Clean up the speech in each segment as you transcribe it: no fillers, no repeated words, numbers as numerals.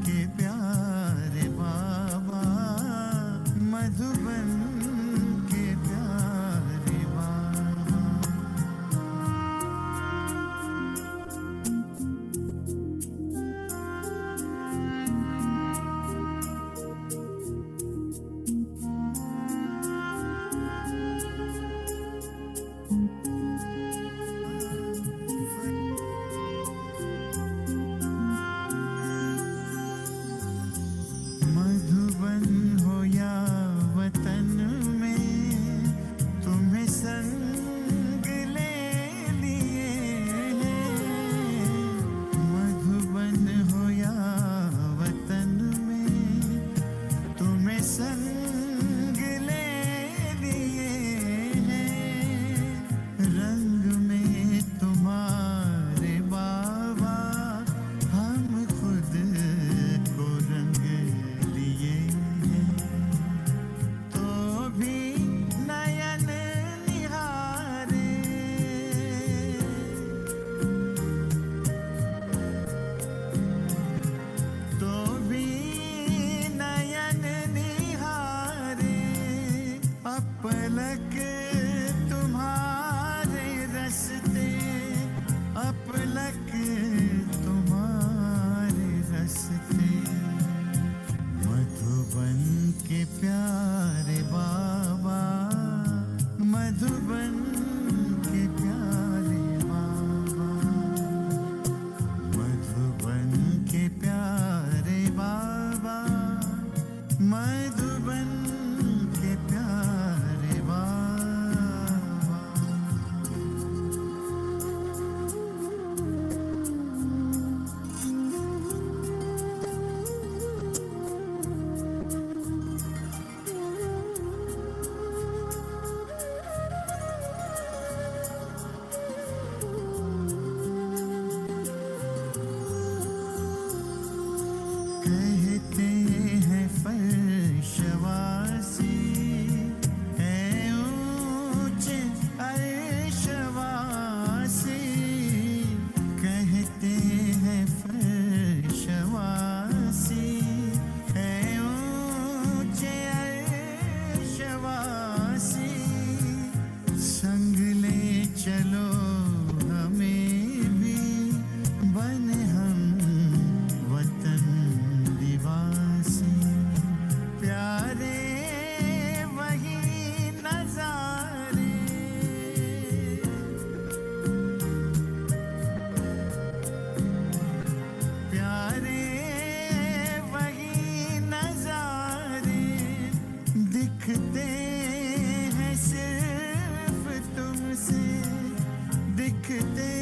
के प्यारे बाबा, मधुबन के प्यारे बाबा। मधुबन हो या वतन में, तुम्हें संग ले लिए हैं। मधुबन हो या वतन में, तुम्हें संग ले लिए हैं। रंग में तुम्हारे बाबा, हम खुद को रंग लिए हैं। तो भी नयन निहारे, तो भी नयन निहारे। अपलक तुम्हारे रस्ते, अपलक तुम्हारे रस्ते। मधुबन के प्यारे बाबा, मधुबन के प्यारे बाबा, मधुबन के प्यारे बाबा, मधुबन के प्यारे बाबा। कहते हैं फर्शवासी है ऊंचे अर्शवासी। कहते हैं फर्शवासी है ऊंचे अर्शवासी। संग ले चलो हमें भी, बने हम वतन निवासी। प्यारे वही नजारे, प्यारे वही नजारे। दिखते हैं सिर्फ तुमसे, दिखते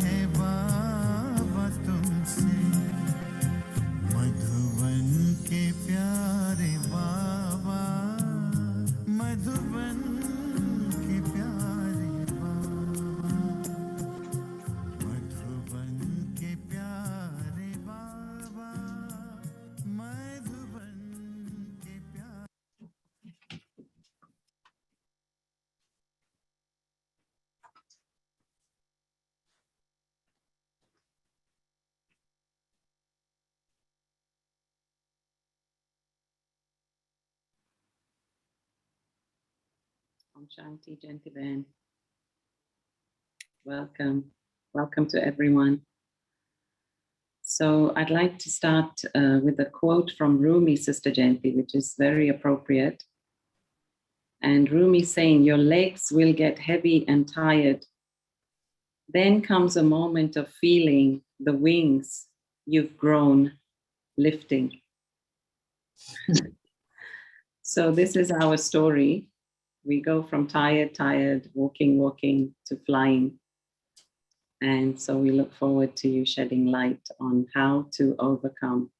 हैं बाबा तुमसे। मधुबन के प्यारे बाबा, मधुबन के प्यारे बाबा, मधुबन के प्यारे बाबा, मधुबन के प्यारे। Om Shanti, Jayanti. Welcome. Welcome to everyone. So I'd like to start with a quote from Rumi, Sister Jayanti, which is very appropriate. And Rumi saying, your legs will get heavy and tired. Then comes a moment of feeling the wings you've grown lifting. So this is our story. We go from tired, walking, to flying. And so we look forward to you shedding light on how to overcome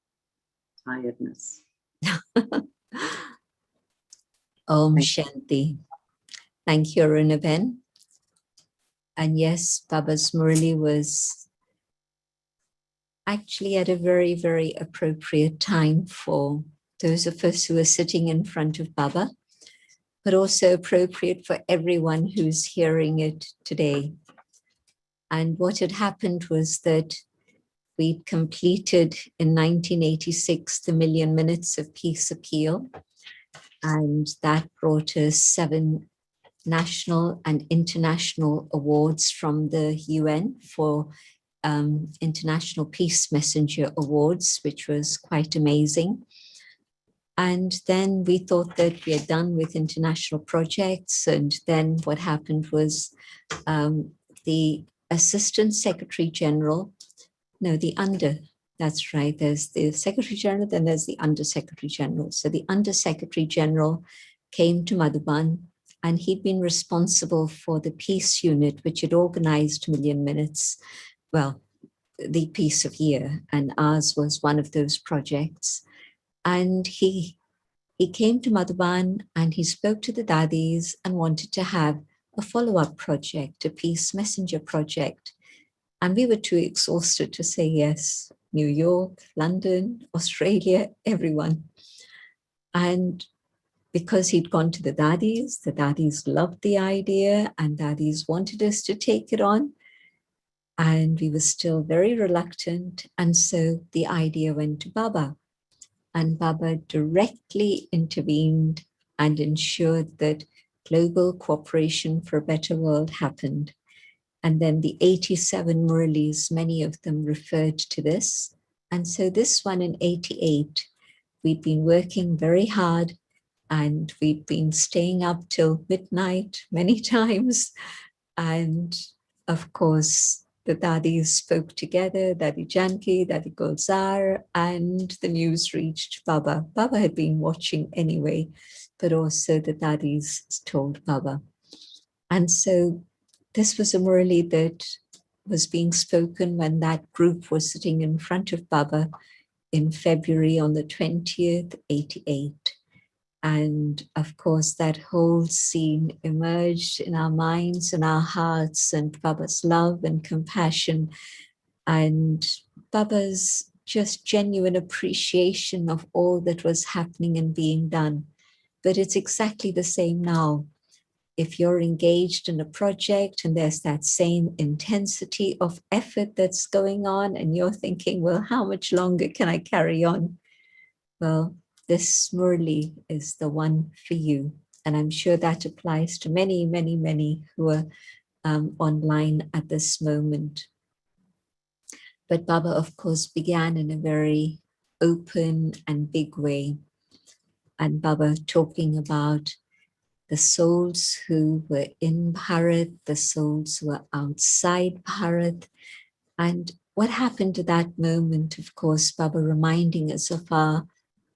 tiredness. Om Shanti. Thank you, Arunaben. And yes, Baba's Murli was actually at a very, very appropriate time for those of us who are sitting in front of Baba, but also appropriate for everyone who's hearing it today. And what had happened was that we'd completed in 1986 the Million Minutes of Peace Appeal, and that brought us 7 national and international awards from the UN for International Peace Messenger Awards, which was quite amazing. And then we thought that we are done with international projects. And then what happened was the Assistant Secretary General, that's right, there's the Secretary General, then there's the Under Secretary General. So the Under Secretary General came to Madhuban, and he'd been responsible for the peace unit, which had organized Million Minutes, well, the Peace of Year, and ours was one of those projects. And he came to Madhuban and he spoke to the Dadis and wanted to have a follow-up project, a peace messenger project. And we were too exhausted to say yes. New York, London, Australia, everyone. And because he'd gone to the Dadis loved the idea, and Dadis wanted us to take it on. And we were still very reluctant. And so the idea went to Baba. And Baba directly intervened and ensured that global cooperation for a better world happened. And then the 87 Murlis, many of them referred to this. And so this one in 88, we'd been working very hard, and we'd been staying up till midnight many times. And of course, the Dadis spoke together, Dadi Janki, Dadi Gulzar, and the news reached Baba. Baba had been watching anyway, but also the Dadis told Baba. And so this was a Murli that was being spoken when that group was sitting in front of Baba in February on the 20th, 88. And of course, that whole scene emerged in our minds and our hearts, and Baba's love and compassion, and Baba's just genuine appreciation of all that was happening and being done. But it's exactly the same now. If you're engaged in a project and there's that same intensity of effort that's going on, and you're thinking, well, how much longer can I carry on? Well, this Murli is the one for you. And I'm sure that applies to many, many, many who are online at this moment. But Baba, of course, began in a very open and big way. And Baba talking about the souls who were in Bharat, the souls who were outside Bharat. And what happened to that moment, of course, Baba reminding us of our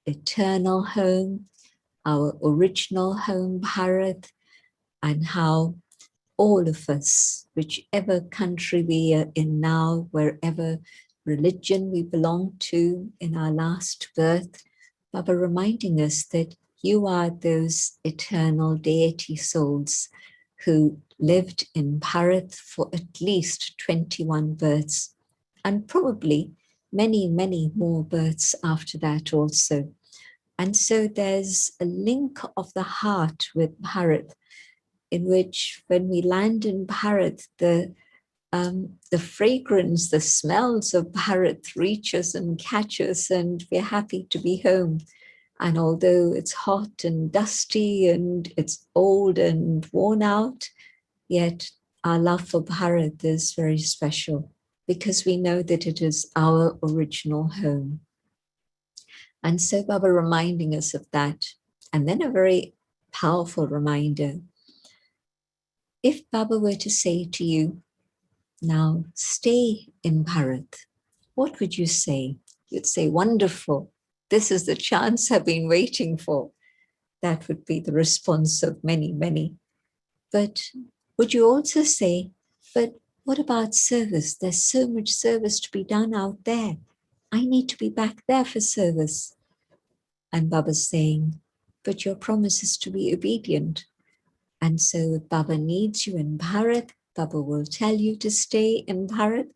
eternal home, our original home, Bharat, and how all of us, whichever country we are in now, wherever religion we belong to in our last birth, Baba reminding us that you are those eternal deity souls who lived in Bharat for at least 21 births, and probably many, many more births after that also. And so there's a link of the heart with Bharat, in which when we land in Bharat, the fragrance, the smells of Bharat reach us and catch us, and we're happy to be home. And although it's hot and dusty and it's old and worn out, yet our love for Bharat is very special, because we know that it is our original home. And so Baba reminding us of that. And then a very powerful reminder. If Baba were to say to you, now stay in Bharat, what would you say? You'd say, wonderful. This is the chance I've been waiting for. That would be the response of many, many. But would you also say, but what about service? There's so much service to be done out there. I need to be back there for service. And Baba's saying, but your promise is to be obedient. And so if Baba needs you in Bharat, Baba will tell you to stay in Bharat.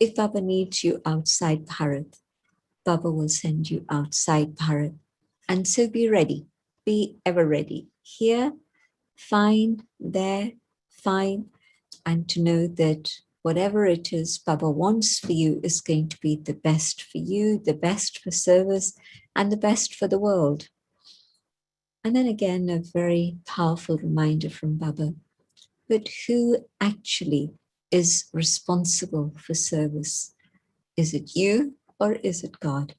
If Baba needs you outside Bharat, Baba will send you outside Bharat. And so be ready, be ever ready. Here, fine, there, fine. And to know that whatever it is Baba wants for you is going to be the best for you, the best for service, and the best for the world. And then again, a very powerful reminder from Baba. But who actually is responsible for service? Is it you or is it God?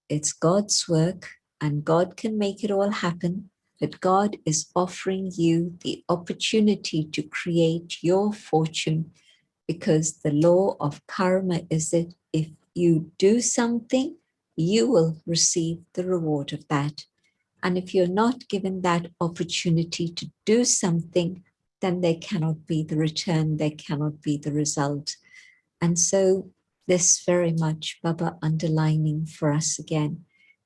It's God's work and God can make it all happen, but God is offering you the opportunity to create your fortune, because the law of karma is that if you do something, you will receive the reward of that. And if you're not given that opportunity to do something, then there cannot be the return, there cannot be the result. And so this very much Baba underlining for us again,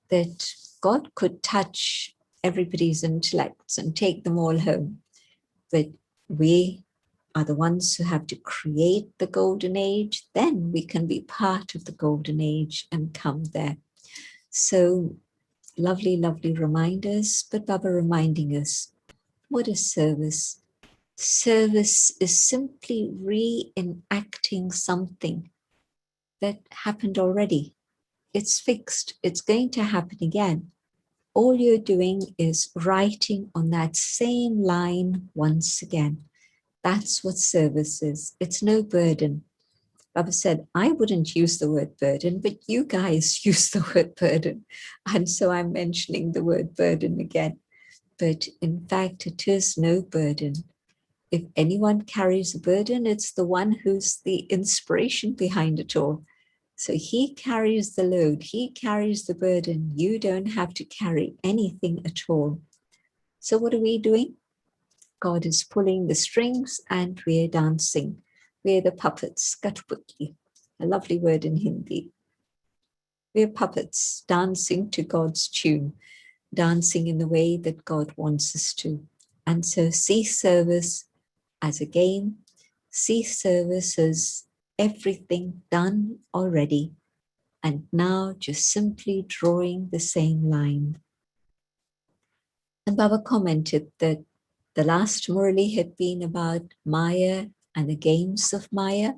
that God could touch everybody's intellects and take them all home. But we are the ones who have to create the golden age, then we can be part of the golden age and come there. So lovely, lovely reminders, but Baba reminding us, what is service? Service is simply reenacting something that happened already. It's fixed, it's going to happen again. All you're doing is writing on that same line once again. That's what service is. It's no burden. Baba said, I wouldn't use the word burden, but you guys use the word burden. And so I'm mentioning the word burden again. But in fact, it is no burden. If anyone carries a burden, it's the one who's the inspiration behind it all. So he carries the load, he carries the burden. You don't have to carry anything at all. So what are we doing? God is pulling the strings and we're dancing. We're the puppets, Katputli, a lovely word in Hindi. We're puppets dancing to God's tune, dancing in the way that God wants us to. And so see service as a game, see service as everything done already, and now just simply drawing the same line. And Baba commented that the last Murli had been about Maya and the games of Maya,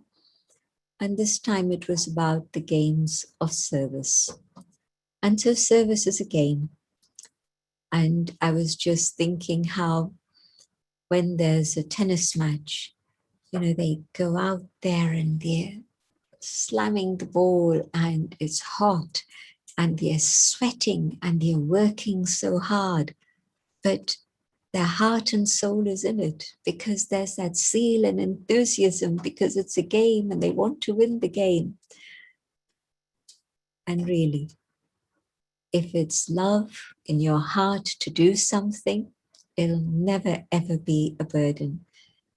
and this time it was about the games of service. And so service is a game. And I was just thinking how when there's a tennis match, they go out there and they're slamming the ball and it's hot and they're sweating and they're working so hard, but their heart and soul is in it because there's that zeal and enthusiasm, because it's a game and they want to win the game. And really, if it's love in your heart to do something, it'll never ever be a burden.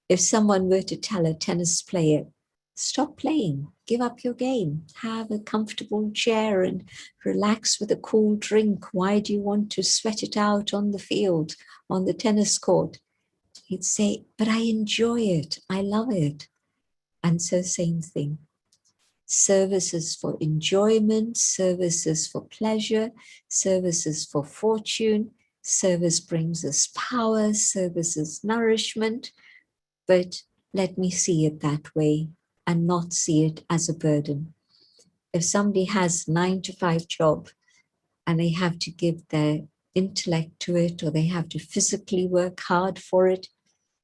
If someone were to tell a tennis player, stop playing, give up your game, have a comfortable chair and relax with a cool drink. Why do you want to sweat it out on the field, on the tennis court? He'd say, but I enjoy it, I love it. And so same thing. Service is for enjoyment, service is for pleasure, service is for fortune, service brings us power, service is nourishment. But let me see it that way and not see it as a burden. If somebody has 9-to-5 job and they have to give their intellect to it, or they have to physically work hard for it,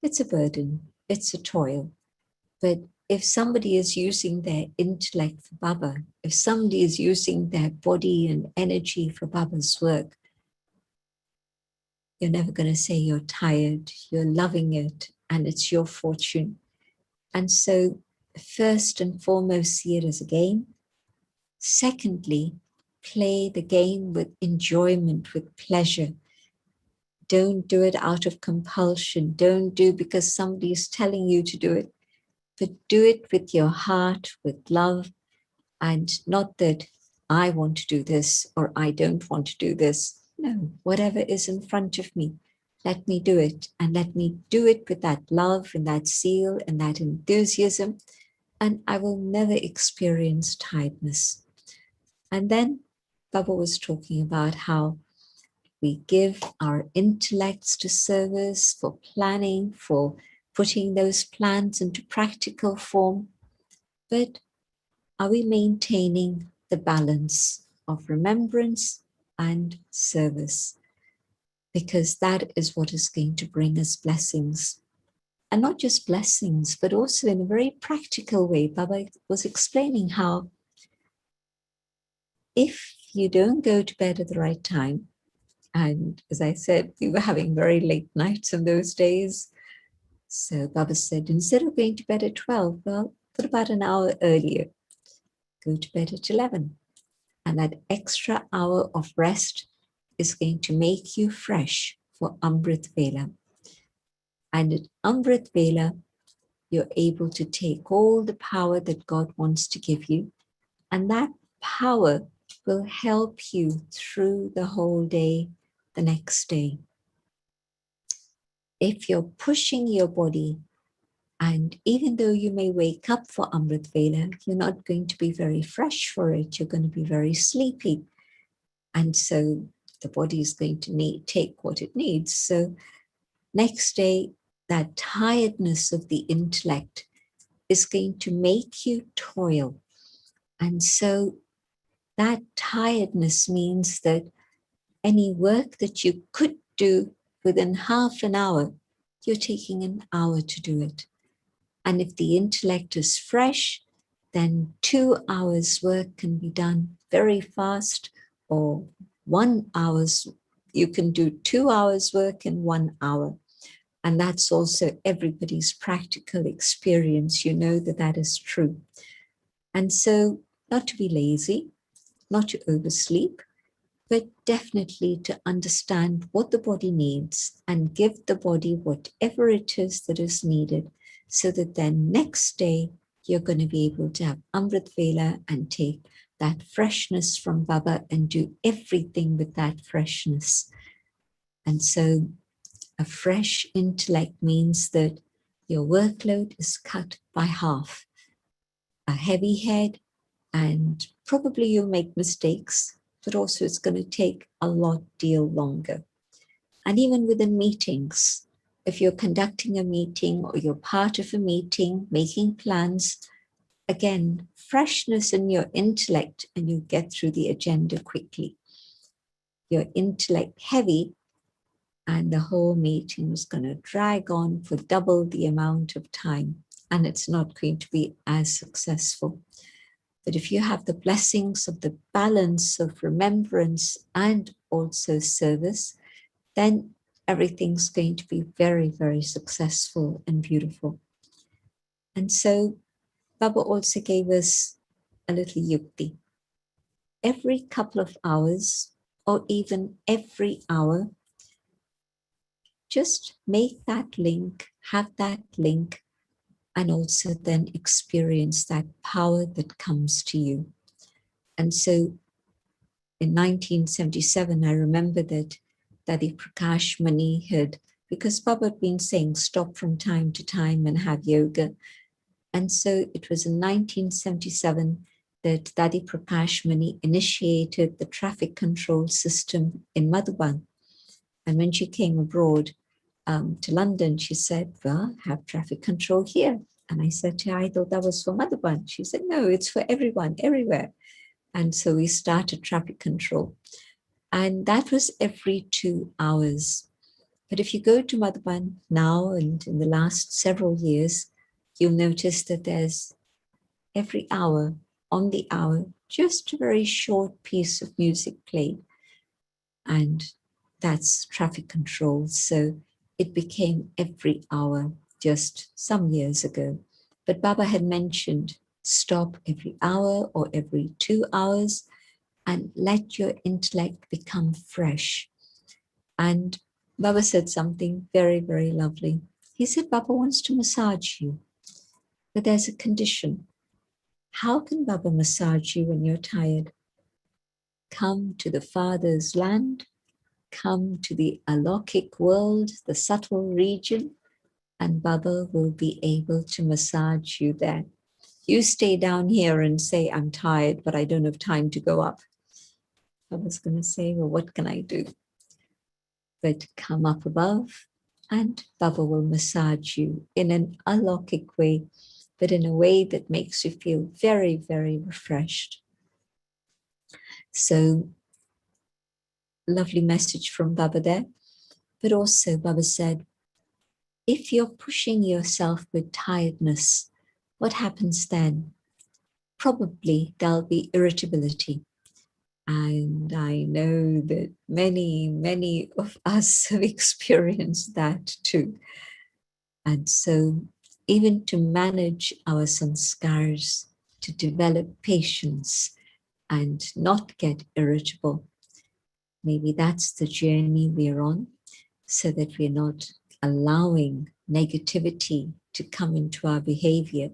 it's a burden, it's a toil. But if somebody is using their intellect for Baba, if somebody is using their body and energy for Baba's work, you're never going to say you're tired, you're loving it, and it's your fortune. And so first and foremost, see it as a game. Secondly, play the game with enjoyment, with pleasure. Don't do it out of compulsion. Don't do because somebody is telling you to do it, but do it with your heart, with love, and not that I want to do this or I don't want to do this. No, whatever is in front of me, let me do it, and let me do it with that love and that zeal and that enthusiasm, and I will never experience tiredness. And then Baba was talking about how we give our intellects to service, for planning, for putting those plans into practical form, but are we maintaining the balance of remembrance and service? Because that is what is going to bring us blessings. And not just blessings, but also in a very practical way. Baba was explaining how if you don't go to bed at the right time, and as I said, we were having very late nights in those days. So Baba said, instead of going to bed at 12, well, put about an hour earlier. Go to bed at 11. And that extra hour of rest is going to make you fresh for Amrit Vela. And at Amrit Vela, you're able to take all the power that God wants to give you. And that power will help you through the whole day, the next day. If you're pushing your body, and even though you may wake up for Amrit Vela, you're not going to be very fresh for it. You're going to be very sleepy. And so the body is going to take what it needs. So next day, that tiredness of the intellect is going to make you toil. And so that tiredness means that any work that you could do within half an hour, you're taking an hour to do it. And if the intellect is fresh, then 2 hours work can be done very fast, or 1 hour's, you can do 2 hours work in 1 hour. And that's also everybody's practical experience. You know that that is true. And so not to be lazy, not to oversleep, but definitely to understand what the body needs and give the body whatever it is that is needed, so that then next day you're going to be able to have Amrit Vela and take that freshness from Baba and do everything with that freshness. And so a fresh intellect means that your workload is cut by half. A heavy head, and probably you'll make mistakes, but also it's going to take a deal longer. And even within meetings, if you're conducting a meeting or you're part of a meeting, making plans, again, freshness in your intellect and you get through the agenda quickly. Your intellect heavy and the whole meeting is going to drag on for double the amount of time, and it's not going to be as successful. But if you have the blessings of the balance of remembrance and also service, then everything's going to be very, very successful and beautiful. And so Baba also gave us a little yukti. Every couple of hours, or even every hour, just make that link, have that link, and also then experience that power that comes to you. And so in 1977, I remember that Dadi Prakash Mani had, because Baba had been saying stop from time to time and have yoga. And so it was in 1977 that Dadi Prakash Mani initiated the traffic control system in Madhuban. And when she came abroad to London, she said, well, have traffic control here. And I said to her, I thought that was for Madhuban. She said, no, it's for everyone, everywhere. And so we started traffic control. And that was every 2 hours. But if you go to Madhuban now and in the last several years, you'll notice that there's every hour, on the hour, just a very short piece of music played. And that's traffic control. So it became every hour just some years ago. But Baba had mentioned stop every hour or every 2 hours and let your intellect become fresh. And Baba said something very, very lovely. He said, Baba wants to massage you, but there's a condition. How can Baba massage you when you're tired? Come to the Father's land, come to the alokik world, the subtle region, and Baba will be able to massage you there. You stay down here and say, I'm tired, but I don't have time to go up. Baba's going to say, well, what can I do? But come up above and Baba will massage you in an alaukic way, but in a way that makes you feel very, very refreshed. So, lovely message from Baba there. But also Baba said, if you're pushing yourself with tiredness, what happens then? Probably there'll be irritability. And I know that many, many of us have experienced that too. And so even to manage our sanskars, to develop patience and not get irritable, maybe that's the journey we're on, so that we're not allowing negativity to come into our behavior.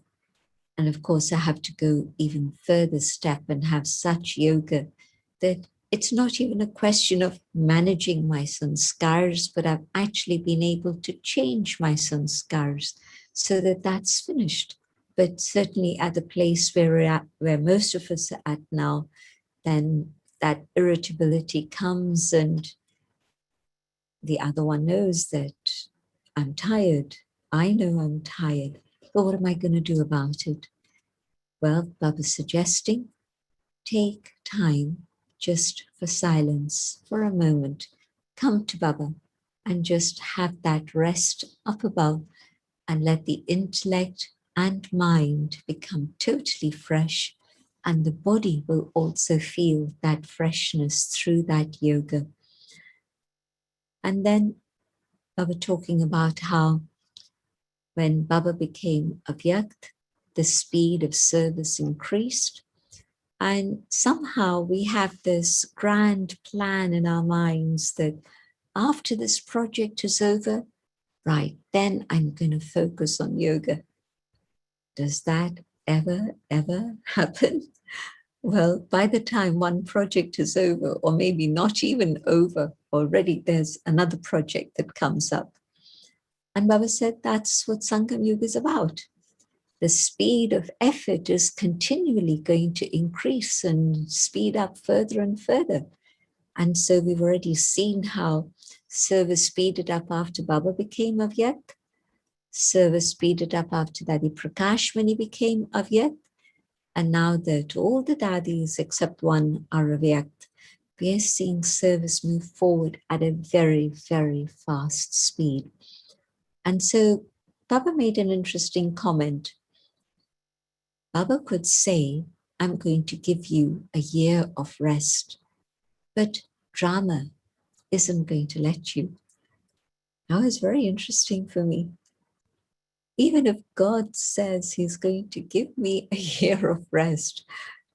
And of course, I have to go even further step and have such yoga that it's not even a question of managing my sanskars, but I've actually been able to change my sanskars so that that's finished. But certainly at the place where we're at, where most of us are at now, then that irritability comes and the other one knows that I'm tired. I know I'm tired, but what am I going to do about it? Well, Baba's suggesting take time just for silence for a moment. Come to Baba and just have that rest up above and let the intellect and mind become totally fresh. And the body will also feel that freshness through that yoga. And then Baba talking about how when Baba became Avyakt, the speed of service increased. And somehow we have this grand plan in our minds that after this project is over, right, then I'm going to focus on yoga. Does that ever happen? Well, by the time one project is over, or maybe not even over, already there's another project that comes up. And Baba said that's what Sangam Yoga is about. The speed of effort is continually going to increase and speed up further and further. And so we've already seen how service speeded up after Baba became Avyakt. Service speeded up after Dadi Prakash when he became Avyakt. And now that all the Dadis except one are Avyakt, we are seeing service move forward at a very, very fast speed. And so Baba made an interesting comment. Baba could say, I'm going to give you a year of rest, but drama isn't going to let you. That was very interesting for me. Even if God says he's going to give me a year of rest,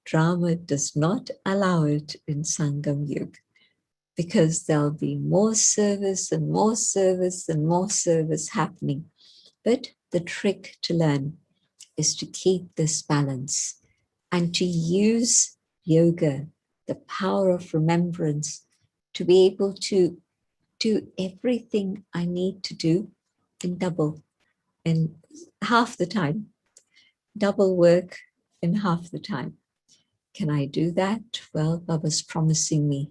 drama does not allow it in Sangam Yuga, because there'll be more service and more service and more service happening. But the trick to learn is to keep this balance and to use yoga, the power of remembrance, to be able to do everything I need to do in double, in half the time, double work in half the time. Can I do that? Well, Baba's promising me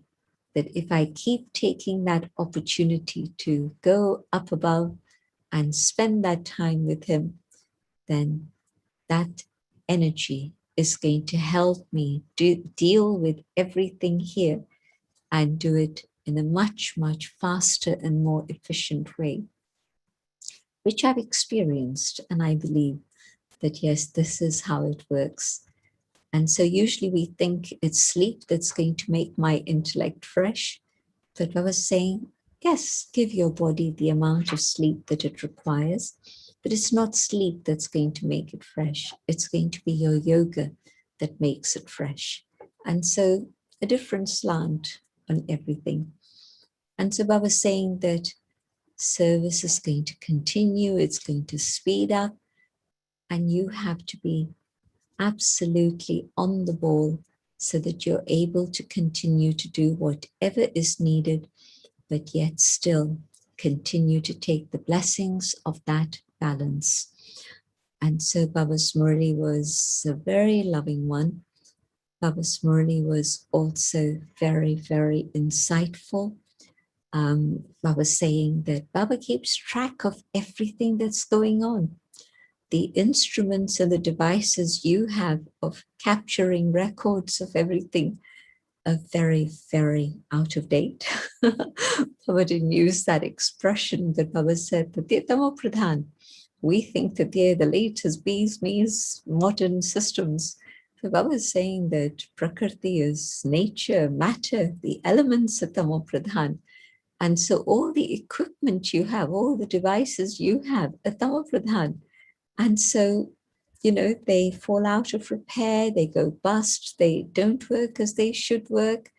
that if I keep taking that opportunity to go up above and spend that time with him, then that energy is going to help me deal with everything here and do it in a much, much faster and more efficient way, which I've experienced. And I believe that, yes, this is how it works. And so usually we think it's sleep that's going to make my intellect fresh. But I was saying, yes, give your body the amount of sleep that it requires. But it's not sleep that's going to make it fresh. It's going to be your yoga that makes it fresh. And so a different slant on everything. And so Baba was saying that service is going to continue. It's going to speed up. And you have to be absolutely on the ball so that you're able to continue to do whatever is needed, but yet still continue to take the blessings of that balance. And so Baba's Murli was a very loving one. Baba's Murli was also very, very insightful. Baba was saying that Baba keeps track of everything that's going on. The instruments and the devices you have of capturing records of everything are very, very out of date. Baba didn't use that expression, but Baba said that they're Tamo Pradhan. We think that they're the latest bees, means modern systems. So Baba is saying that Prakriti is nature, matter, the elements of Tamo Pradhan. And so all the equipment you have, all the devices you have are Tamo Pradhan. And so, they fall out of repair, they go bust, they don't work as they should work.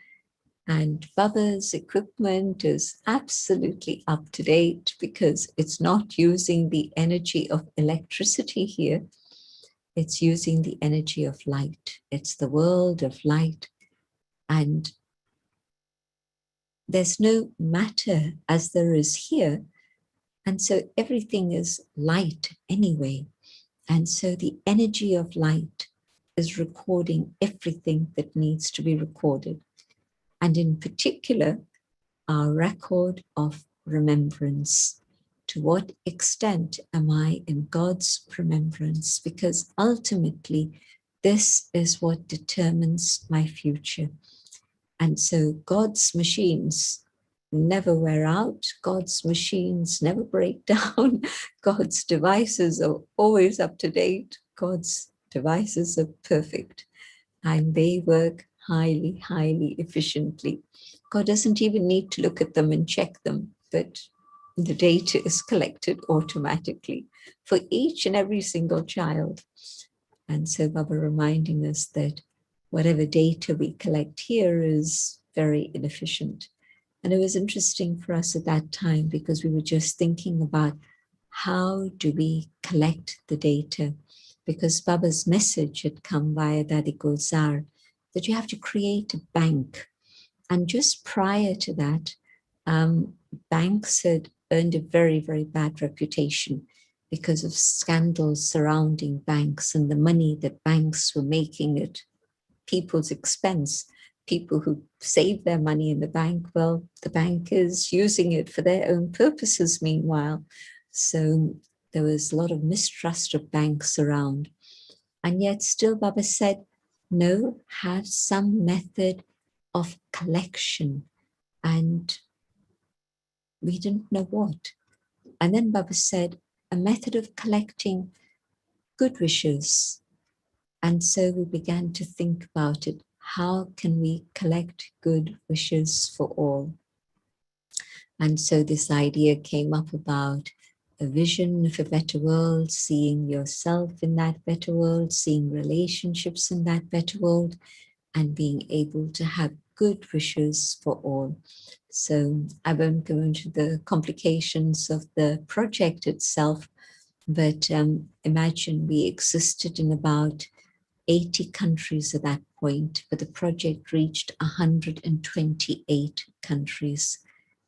And Baba's equipment is absolutely up to date because it's not using the energy of electricity here. It's using the energy of light. It's the world of light. And there's no matter as there is here. And so everything is light anyway. And so the energy of light is recording everything that needs to be recorded. And in particular, our record of remembrance. To what extent am I in God's remembrance? Because ultimately, this is what determines my future. And so God's machines never wear out. God's machines never break down. God's devices are always up to date. God's devices are perfect and they work highly, highly efficiently. God doesn't even need to look at them and check them, but the data is collected automatically for each and every single child. And so Baba reminding us that whatever data we collect here is very inefficient. And it was interesting for us at that time because we were just thinking about how do we collect the data? Because Baba's message had come via Dadi Gulzar that you have to create a bank. And just prior to that, banks had earned a very, very bad reputation because of scandals surrounding banks and the money that banks were making at people's expense. People who save their money in the bank, well, the bank is using it for their own purposes meanwhile. So there was a lot of mistrust of banks around. And yet still Baba said, no, have some method of collection. And we didn't know what. And then Baba said, a method of collecting good wishes. And so we began to think about it. How can we collect good wishes for all? And so this idea came up about a vision of a better world, seeing yourself in that better world, seeing relationships in that better world, and being able to have good wishes for all. So I won't go into the complications of the project itself, but imagine we existed in about 80 countries at that point, but the project reached 128 countries.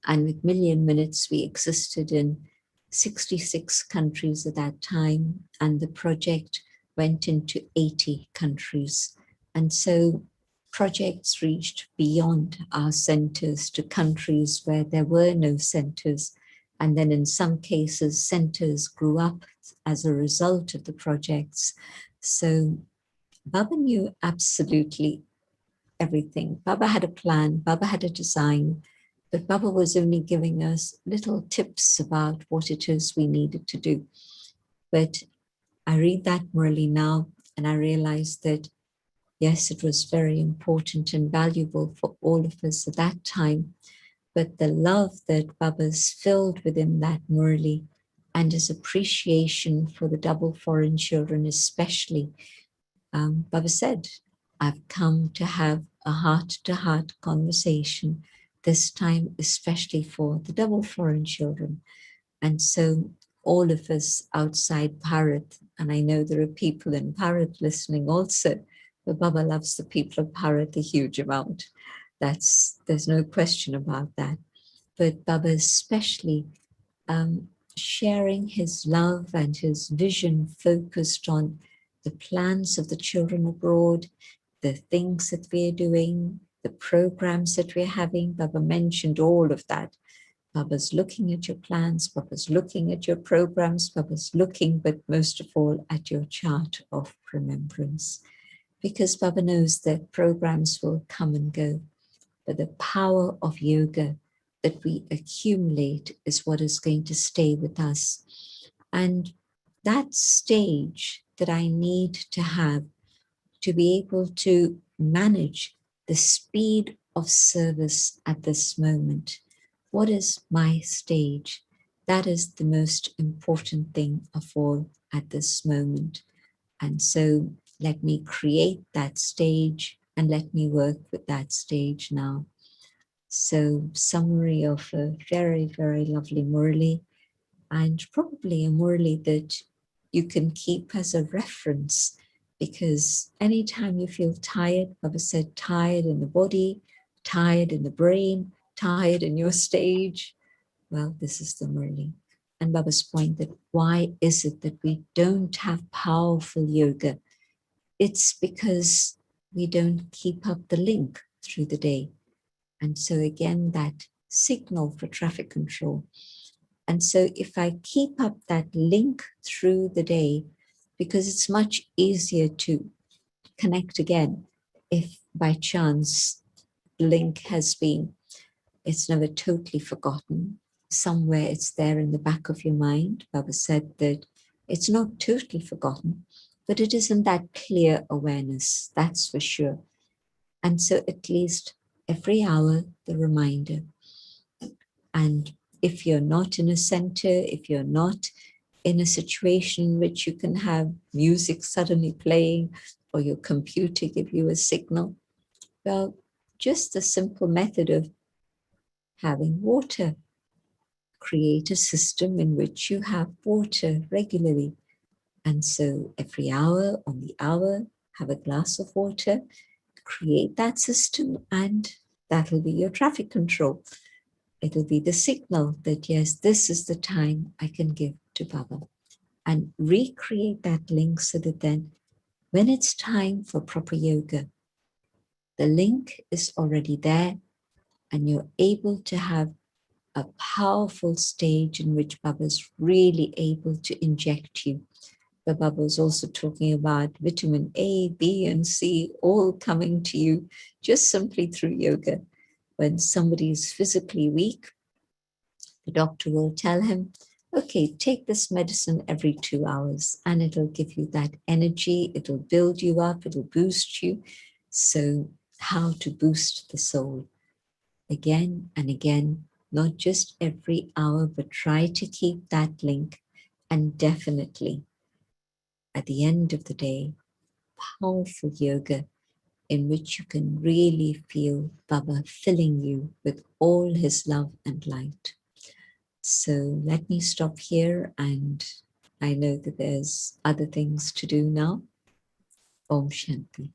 And with Million Minutes, we existed in 66 countries at that time, and the project went into 80 countries. And so projects reached beyond our centers to countries where there were no centers. And then in some cases, centers grew up as a result of the projects. So Baba knew absolutely everything. Baba had a plan, Baba had a design, but Baba was only giving us little tips about what it is we needed to do. But I read that Murli now and I realized that, yes, it was very important and valuable for all of us at that time. But the love that Baba's filled within that Murli and his appreciation for the double foreign children especially, Baba said, I've come to have a heart-to-heart conversation, this time especially for the double foreign children. And so all of us outside Bharat, and I know there are people in Bharat listening also, but Baba loves the people of Bharat a huge amount. There's no question about that. But Baba especially sharing his love and his vision focused on the plans of the children abroad, the things that we're doing, the programs that we're having. Baba mentioned all of that. Baba's looking at your plans, Baba's looking at your programs, Baba's looking, but most of all, at your chart of remembrance. Because Baba knows that programs will come and go, but the power of yoga that we accumulate is what is going to stay with us. And that stage that I need to have to be able to manage the speed of service at this moment. What is my stage? That is the most important thing of all at this moment. And so let me create that stage and let me work with that stage now. So summary of a very, very lovely Murli, and probably a Murli that you can keep as a reference, because anytime you feel tired, Baba said, tired in the body, tired in the brain, tired in your stage, well, this is the Murli. And Baba's point that why is it that we don't have powerful yoga? It's because we don't keep up the link through the day. And so again, that signal for traffic control. And so if I keep up that link through the day, because it's much easier to connect again if by chance the link has been, it's never totally forgotten. Somewhere it's there in the back of your mind. Baba said that it's not totally forgotten, but it isn't that clear awareness, that's for sure. And so at least every hour, the reminder. And if you're not in a center, if you're not in a situation in which you can have music suddenly playing or your computer give you a signal, well, just the simple method of having water. Create a system in which you have water regularly. And so every hour on the hour, have a glass of water, create that system, and that'll be your traffic control. It'll be the signal that, yes, this is the time I can give to Baba. And recreate that link so that then when it's time for proper yoga, the link is already there and you're able to have a powerful stage in which Baba is really able to inject you. But Baba was also talking about vitamin A, B, and C all coming to you just simply through yoga. When somebody is physically weak, the doctor will tell him, okay, take this medicine every 2 hours and it'll give you that energy, it'll build you up, it'll boost you. So how to boost the soul? Again and again, not just every hour, but try to keep that link. And definitely, at the end of the day, powerful yoga in which you can really feel Baba filling you with all his love and light. So let me stop here, and I know that there's other things to do now. Om Shanti.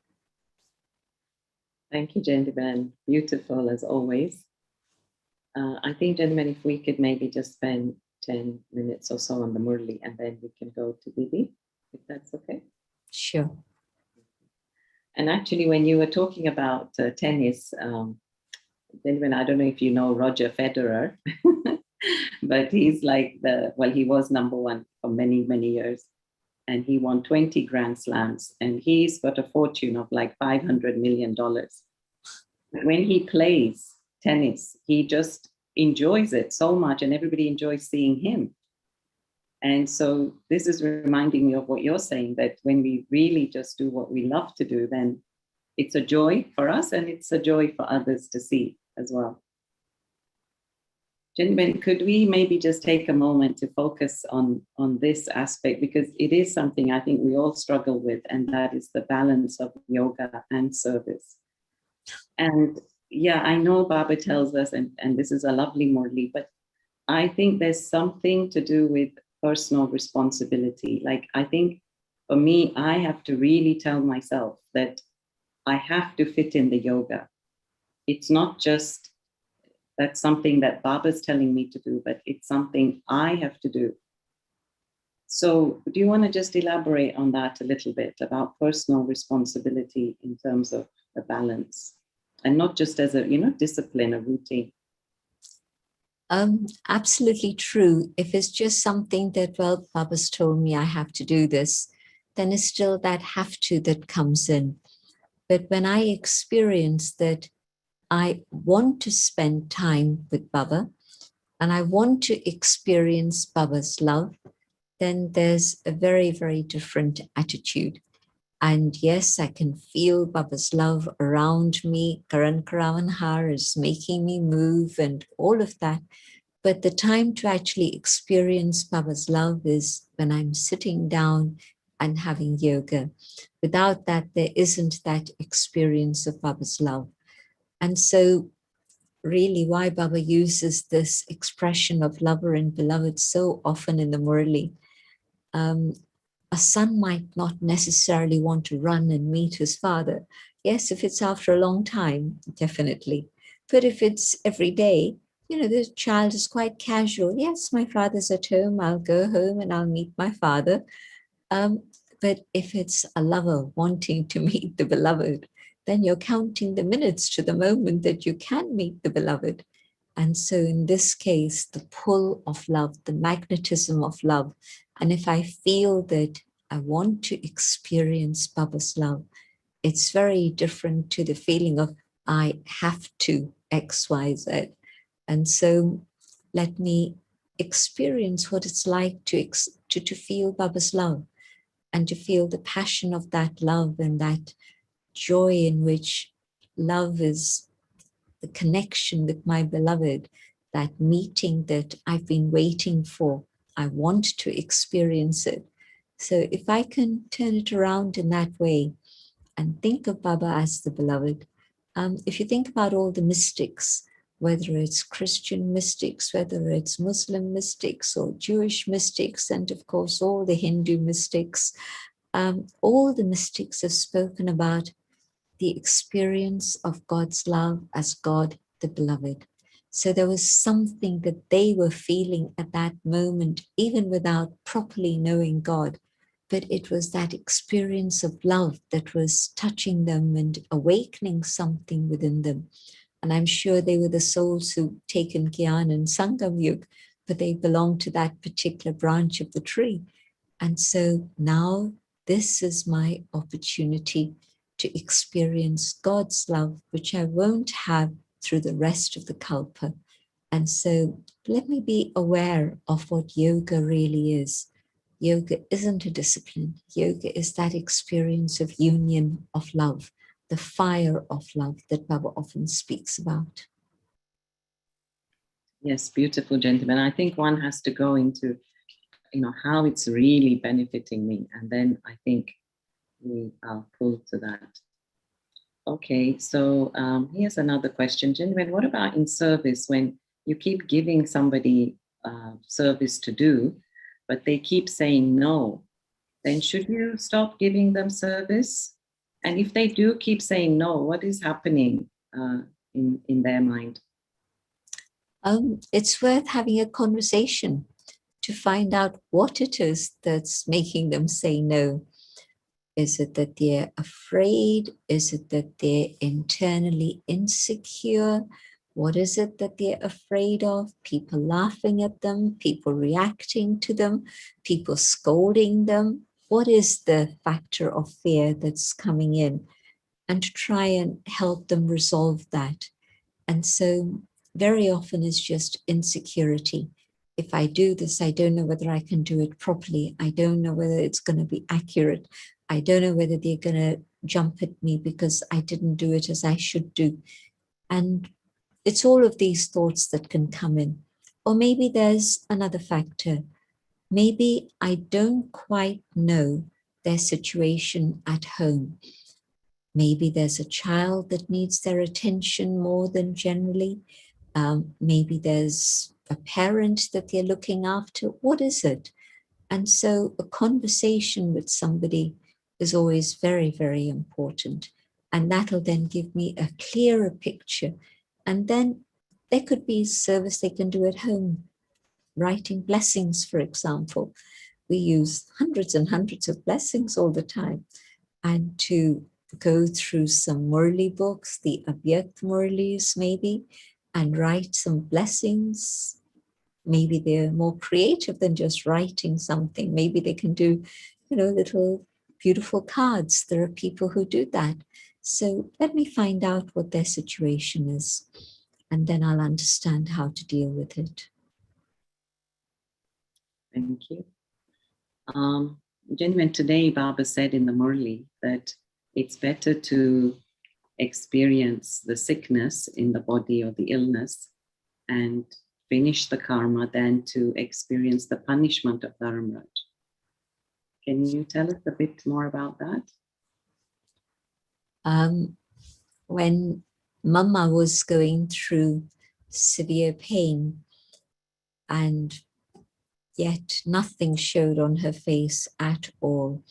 Thank you, Jayanti. Beautiful as always. I think, gentlemen, if we could maybe just spend 10 minutes or so on the Murli, and then we can go to Didi, if that's okay. Sure. And actually, when you were talking about tennis, gentlemen, I don't know if you know Roger Federer, but he's like he was number one for many, many years. And he won 20 Grand Slams, and he's got a fortune of like $500 million. When he plays tennis, he just enjoys it so much, and everybody enjoys seeing him. And so this is reminding me of what you're saying, that when we really just do what we love to do, then it's a joy for us and it's a joy for others to see as well. Gentlemen, could we maybe just take a moment to focus on this aspect, because it is something I think we all struggle with, and that is the balance of yoga and service. And yeah, I know Baba tells us, and this is a lovely Murli, but I think there's something to do with personal responsibility. Like, I think for me, I have to really tell myself that I have to fit in the yoga. It's not just that's something that Baba's telling me to do, but it's something I have to do. So do you want to just elaborate on that a little bit about personal responsibility in terms of the balance, and not just as a, discipline, a routine? Absolutely true. If it's just something that, well, Baba's told me I have to do this, then it's still that have to that comes in. But when I experience that I want to spend time with Baba and I want to experience Baba's love, then there's a very, very different attitude. And yes, I can feel Baba's love around me. Karan Karavanhar is making me move and all of that. But the time to actually experience Baba's love is when I'm sitting down and having yoga. Without that, there isn't that experience of Baba's love. And so really why Baba uses this expression of lover and beloved so often in the Murli. A son might not necessarily want to run and meet his father. Yes, if it's after a long time, definitely. But if it's every day, the child is quite casual. Yes, my father's at home. I'll go home and I'll meet my father. But if it's a lover wanting to meet the beloved, then you're counting the minutes to the moment that you can meet the beloved. And so in this case, the pull of love, the magnetism of love, and if I feel that I want to experience Baba's love, it's very different to the feeling of I have to X, Y, Z. And so let me experience what it's like to feel Baba's love and to feel the passion of that love and that joy in which love is the connection with my beloved, that meeting that I've been waiting for. I want to experience it. So if I can turn it around in that way and think of Baba as the beloved, if you think about all the mystics, whether it's Christian mystics, whether it's Muslim mystics or Jewish mystics, and of course all the Hindu mystics, all the mystics have spoken about the experience of God's love as God the beloved. So there was something that they were feeling at that moment, even without properly knowing God. But it was that experience of love that was touching them and awakening something within them. And I'm sure they were the souls who'd taken Gyan and Sangam Yug, but they belonged to that particular branch of the tree. And so now this is my opportunity to experience God's love, which I won't have through the rest of the Kalpa. And so let me be aware of what yoga really is. Yoga isn't a discipline. Yoga is that experience of union, of love, the fire of love that Baba often speaks about. Yes, beautiful, gentlemen. I think one has to go into, how it's really benefiting me. And then I think we are pulled to that. Okay, so here's another question. Gentlemen, what about in service when you keep giving somebody service to do, but they keep saying no? Then should you stop giving them service? And if they do keep saying no, what is happening in their mind? It's worth having a conversation to find out what it is that's making them say no. Is it that they're afraid? Is it that they're internally insecure? What is it that they're afraid of? People laughing at them, people reacting to them, people scolding them. What is the factor of fear that's coming in? And to try and help them resolve that. And so very often it's just insecurity. If I do this, I don't know whether I can do it properly. I don't know whether it's going to be accurate. I don't know whether they're going to jump at me because I didn't do it as I should do. And it's all of these thoughts that can come in. Or maybe there's another factor. Maybe I don't quite know their situation at home. Maybe there's a child that needs their attention more than generally. Maybe there's a parent that they're looking after. What is it? And so a conversation with somebody is always very, very important. And that'll then give me a clearer picture. And then there could be service they can do at home. Writing blessings, for example. We use hundreds and hundreds of blessings all the time. And to go through some Murli books, the Avyakt Murlis maybe, and write some blessings. Maybe they're more creative than just writing something. Maybe they can do, little beautiful cards. There are people who do that. So let me find out what their situation is, and then I'll understand how to deal with it. Thank you. Gentlemen, today Baba said in the Murli that it's better to experience the sickness in the body or the illness and finish the karma than to experience the punishment of Dharamraj. Can you tell us a bit more about that? When Mama was going through severe pain and yet nothing showed on her face at all,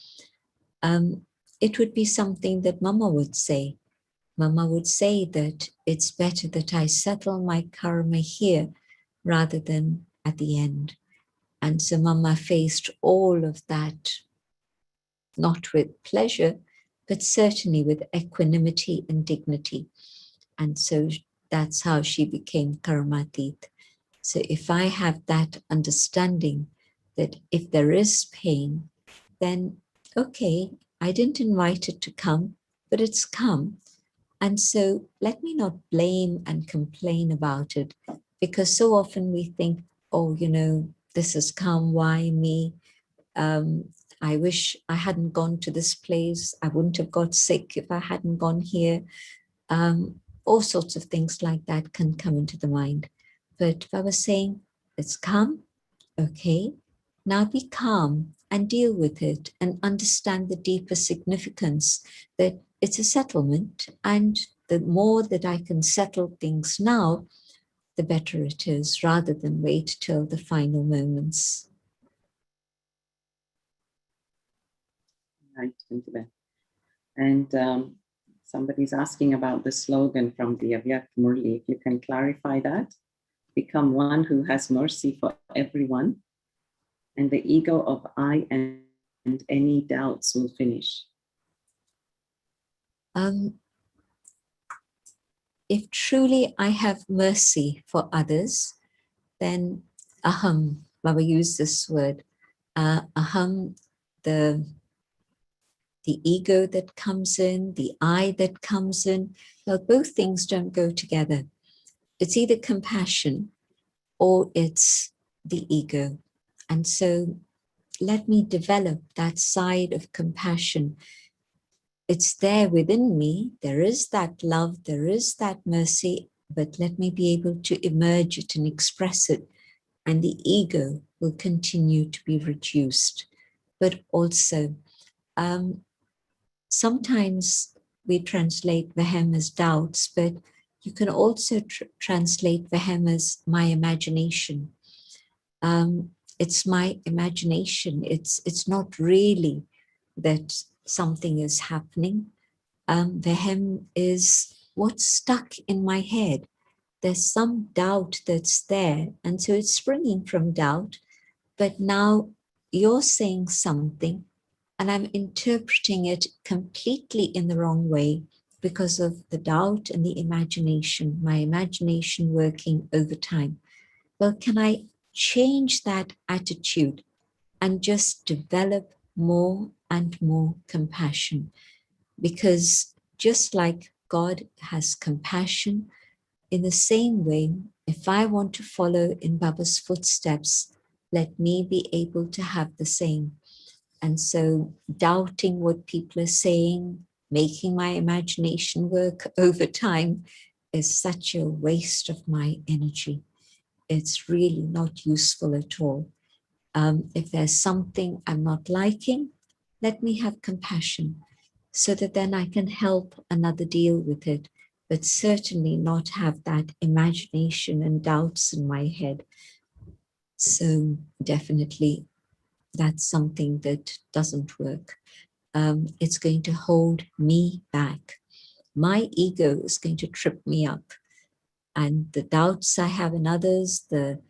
it would be something that Mama would say. Mama would say that it's better that I settle my karma here rather than at the end. And so Mama faced all of that, not with pleasure, but certainly with equanimity and dignity. And so that's how she became karmatit. So if I have that understanding that if there is pain, then okay, I didn't invite it to come, but it's come. And so let me not blame and complain about it, because so often we think, oh, this has come, why me? I wish I hadn't gone to this place. I wouldn't have got sick if I hadn't gone here. All sorts of things like that can come into the mind. But if I was saying, it's come, okay, now be calm and deal with it and understand the deeper significance that it's a settlement, and the more that I can settle things now, the better it is, rather than wait till the final moments. Right, and somebody's asking about the slogan from the Avyakt Murli. If you can clarify that. Become one who has mercy for everyone, and the ego of I and any doubts will finish. If truly I have mercy for others, then aham, Baba used this word, aham, the ego that comes in, the I that comes in, well, both things don't go together. It's either compassion or it's the ego. And so let me develop that side of compassion. It's there within me. There is that love, there is that mercy, but let me be able to emerge it and express it. And the ego will continue to be reduced. But also, sometimes we translate Vahem as doubts, but you can also translate Vahem as my imagination. It's my imagination. It's not really that something is happening. Vahem is what's stuck in my head. There's some doubt that's there. And so it's springing from doubt. But now you're saying something and I'm interpreting it completely in the wrong way because of the doubt and the imagination, my imagination working over time. Well, can I change that attitude and just develop more and more compassion? Because just like God has compassion, in the same way, if I want to follow in Baba's footsteps, let me be able to have the same. And so doubting what people are saying, making my imagination work over time is such a waste of my energy. It's really not useful at all. If there's something I'm not liking, let me have compassion so that then I can help another deal with it, but certainly not have that imagination and doubts in my head. So definitely that's something that doesn't work. It's going to hold me back. My ego is going to trip me up. And the doubts I have in others, the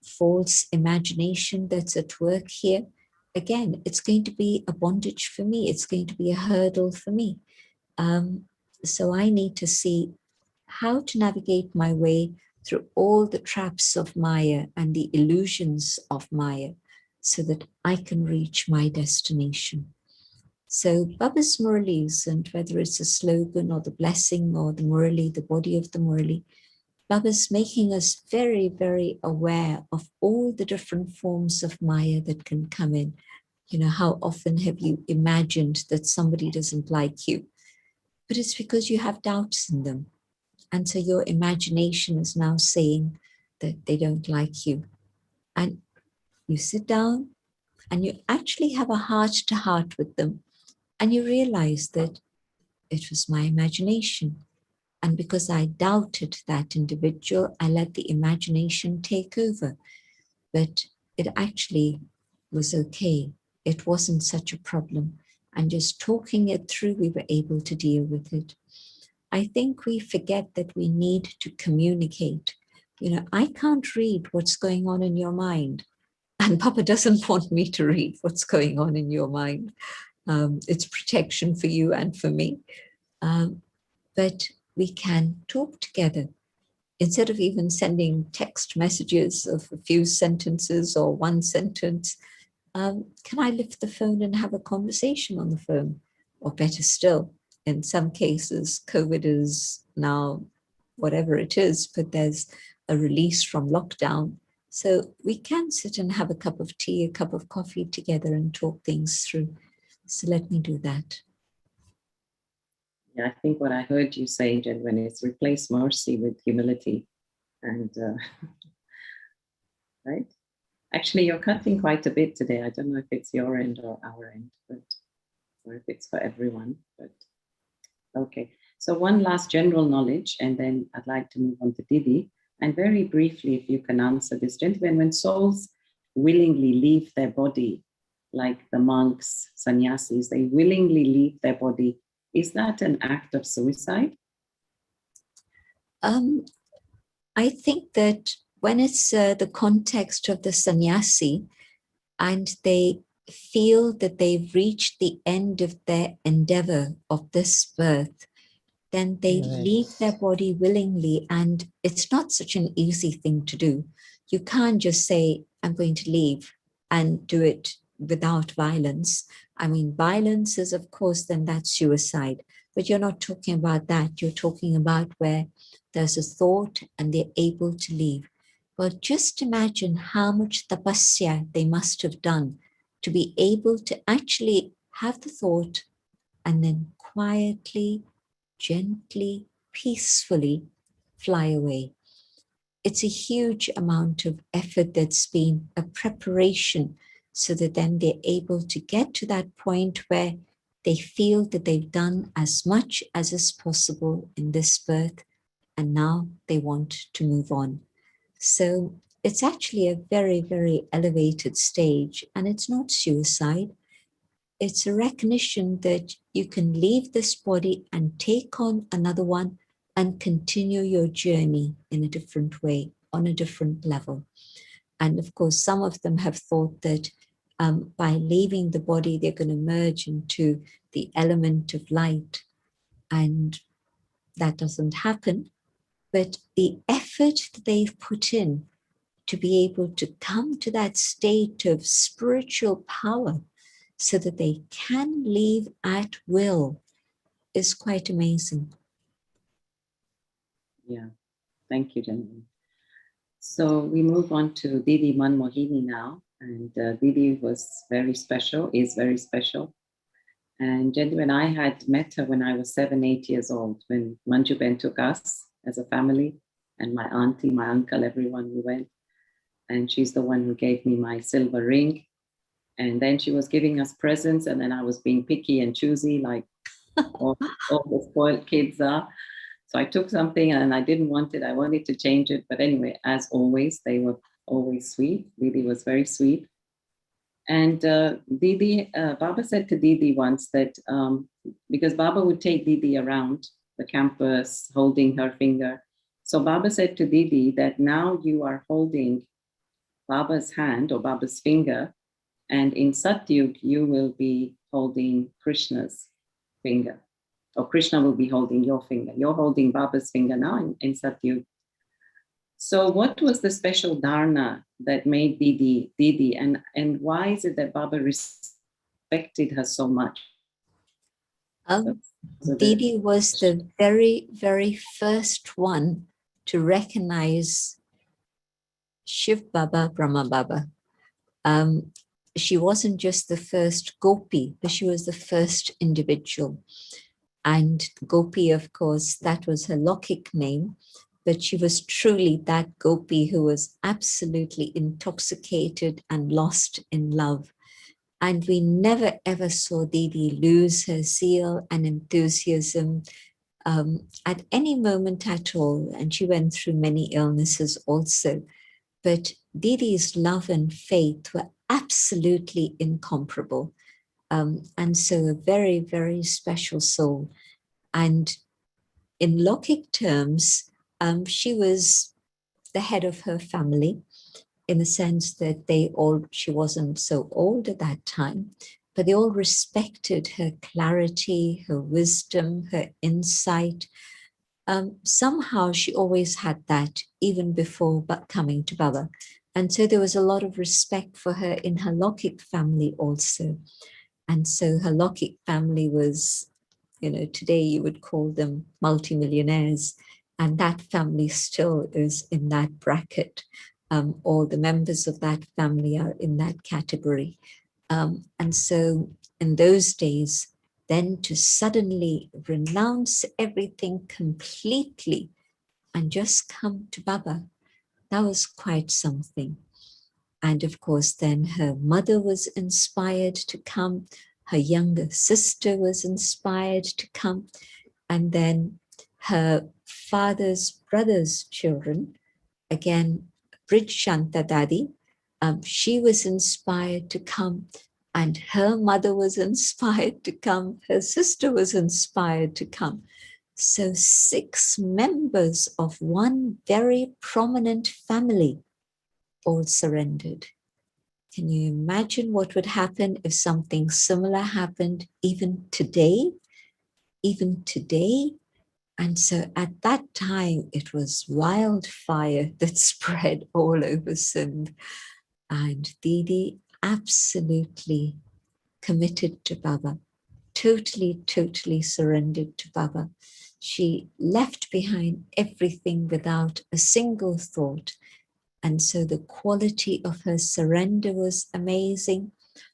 false imagination that's at work here, again, it's going to be a bondage for me. It's going to be a hurdle for me. So I need to see how to navigate my way through all the traps of Maya and the illusions of Maya so that I can reach my destination. So Baba's Murlis, and whether it's a slogan or the blessing or the Murli, the body of the Murli, Baba's making us very, very aware of all the different forms of Maya that can come in. You know, how often have you imagined that somebody doesn't like you? But it's because you have doubts in them. And so your imagination is now saying that they don't like you. And you sit down and you actually have a heart-to-heart with them. And you realize that it was my imagination. And because I doubted that individual, I let the imagination take over. But it actually was okay. It wasn't such a problem. And just talking it through, we were able to deal with it. I think we forget that we need to communicate. You know, I can't read what's going on in your mind. And Papa doesn't want me to read what's going on in your mind. It's protection for you and for me. But we can talk together. Instead of even sending text messages of a few sentences or one sentence, can I lift the phone and have a conversation on the phone? Or better still, in some cases, COVID is now whatever it is, but there's a release from lockdown. So we can sit and have a cup of tea, a cup of coffee together and talk things through. So let me do that. Yeah, I think what I heard you say, Jedwin, is replace mercy with humility. And right? Actually, you're cutting quite a bit today. I don't know if it's your end or our end, but or if it's for everyone. But okay. So one last general knowledge, and then I'd like to move on to Didi. And very briefly, if you can answer this, gentlemen, when souls willingly leave their body, like the monks, sannyasis, they willingly leave their body, is that an act of suicide? I think that when it's the context of the sannyasi and they feel that they've reached the end of their endeavor of this birth, then they leave their body willingly. And it's not such an easy thing to do. You can't just say, I'm going to leave and do it without violence. I mean, violence is, of course, then that's suicide. But you're not talking about that. You're talking about where there's a thought and they're able to leave. Well, just imagine how much tapasya they must have done to be able to actually have the thought and then quietly, gently, peacefully fly away. It's a huge amount of effort that's been a preparation so that then they're able to get to that point where they feel that they've done as much as is possible in this birth, and now they want to move on. So it's actually a very, very elevated stage, and it's not suicide. It's a recognition that you can leave this body and take on another one and continue your journey in a different way, on a different level. And of course, some of them have thought that by leaving the body, they're going to merge into the element of light. And that doesn't happen. But the effort that they've put in to be able to come to that state of spiritual power so that they can leave at will is quite amazing. Yeah, thank you, gentlemen. So we move on to Didi Mohini now. And Didi was very special, is very special. And gentlemen, I had met her when I was 7, 8 years old, when Manju Ben took us as a family, and my auntie, my uncle, everyone, we went. And she's the one who gave me my silver ring. And then she was giving us presents, and then I was being picky and choosy, like all the spoiled kids are. So I took something and I didn't want it. I wanted to change it. But anyway, as always, they were always sweet. Didi was very sweet. And Didi, Baba said to Didi once that, because Baba would take Didi around the campus holding her finger. So Baba said to Didi that now you are holding Baba's hand or Baba's finger, and in Satyug, you will be holding Krishna's finger. or Krishna will be holding your finger. You're holding Baba's finger now in Satyug. So what was the special dharna that made Didi, and why is it that Baba respected her so much? Didi was the very, very first one to recognize Shiv Baba, Brahma Baba. She wasn't just the first gopi, but she was the first individual. And Gopi, of course, that was her Lokik name, but she was truly that gopi who was absolutely intoxicated and lost in love. And we never ever saw Didi lose her zeal and enthusiasm at any moment at all. And she went through many illnesses also. But Didi's love and faith were absolutely incomparable. And so a very, very special soul. And in Lokik terms, she was the head of her family, in the sense that she wasn't so old at that time, but they all respected her clarity, her wisdom, her insight. Somehow she always had that, even before coming to Baba. And so there was a lot of respect for her in her Lokik family also. And so her Lokik family was, today you would call them multimillionaires. And that family still is in that bracket. All the members of that family are in that category. And so in those days, then to suddenly renounce everything completely and just come to Baba, that was quite something. And of course, then her mother was inspired to come. Her younger sister was inspired to come. And then her father's brother's children, again, Bridge Shanta Dadi, she was inspired to come, and her mother was inspired to come. Her sister was inspired to come. So 6 members of one very prominent family all surrendered. Can you imagine what would happen if something similar happened even today? Even today? And so at that time, it was wildfire that spread all over Sindh. And Didi absolutely committed to Baba, totally, totally surrendered to Baba. She left behind everything without a single thought. And so the quality of her surrender was amazing.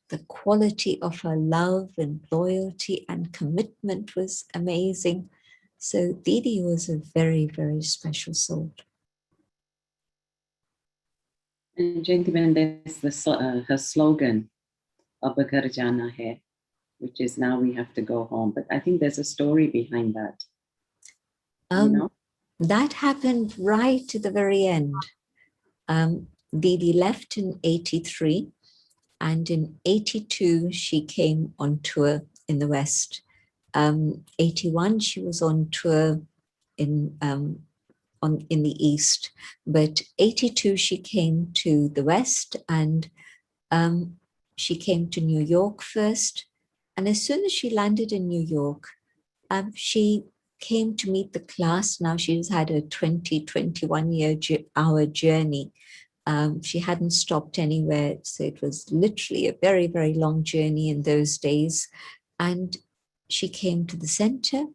The quality of her love and loyalty and commitment was amazing. So Didi was a very, very special soul. And gentlemen, there's her slogan, "Ab ghar jana hai," which is now we have to go home. But I think there's a story behind that. That happened right to the very end. Didi left in 83, and in 82 she came on tour in the West. 81 she was on tour in the East, but 82 she came to the West, and she came to New York first. And as soon as she landed in New York, she came to meet the class. Now she's had a 21 hour journey. She hadn't stopped anywhere. So it was literally a very, very long journey in those days. And she came to the center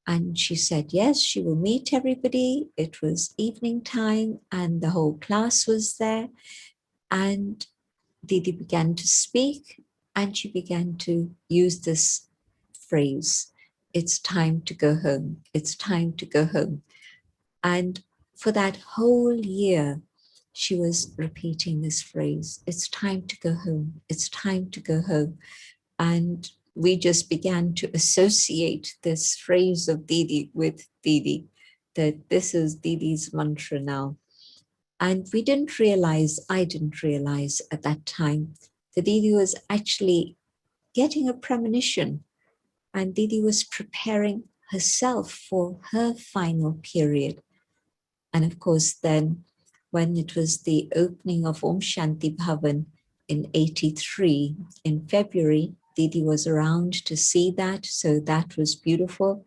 and she said, yes, she will meet everybody. It was evening time and the whole class was there. And Didi began to speak and she began to use this phrase, it's time to go home. It's time to go home. And for that whole year, she was repeating this phrase, it's time to go home. It's time to go home. And we just began to associate this phrase of Didi with Didi, that this is Didi's mantra now. And we didn't realize, I didn't realize at that time, that Didi was actually getting a premonition, and Didi was preparing herself for her final period. And of course, then when it was the opening of Om Shanti Bhavan in 83, in February, Didi was around to see that, so that was beautiful.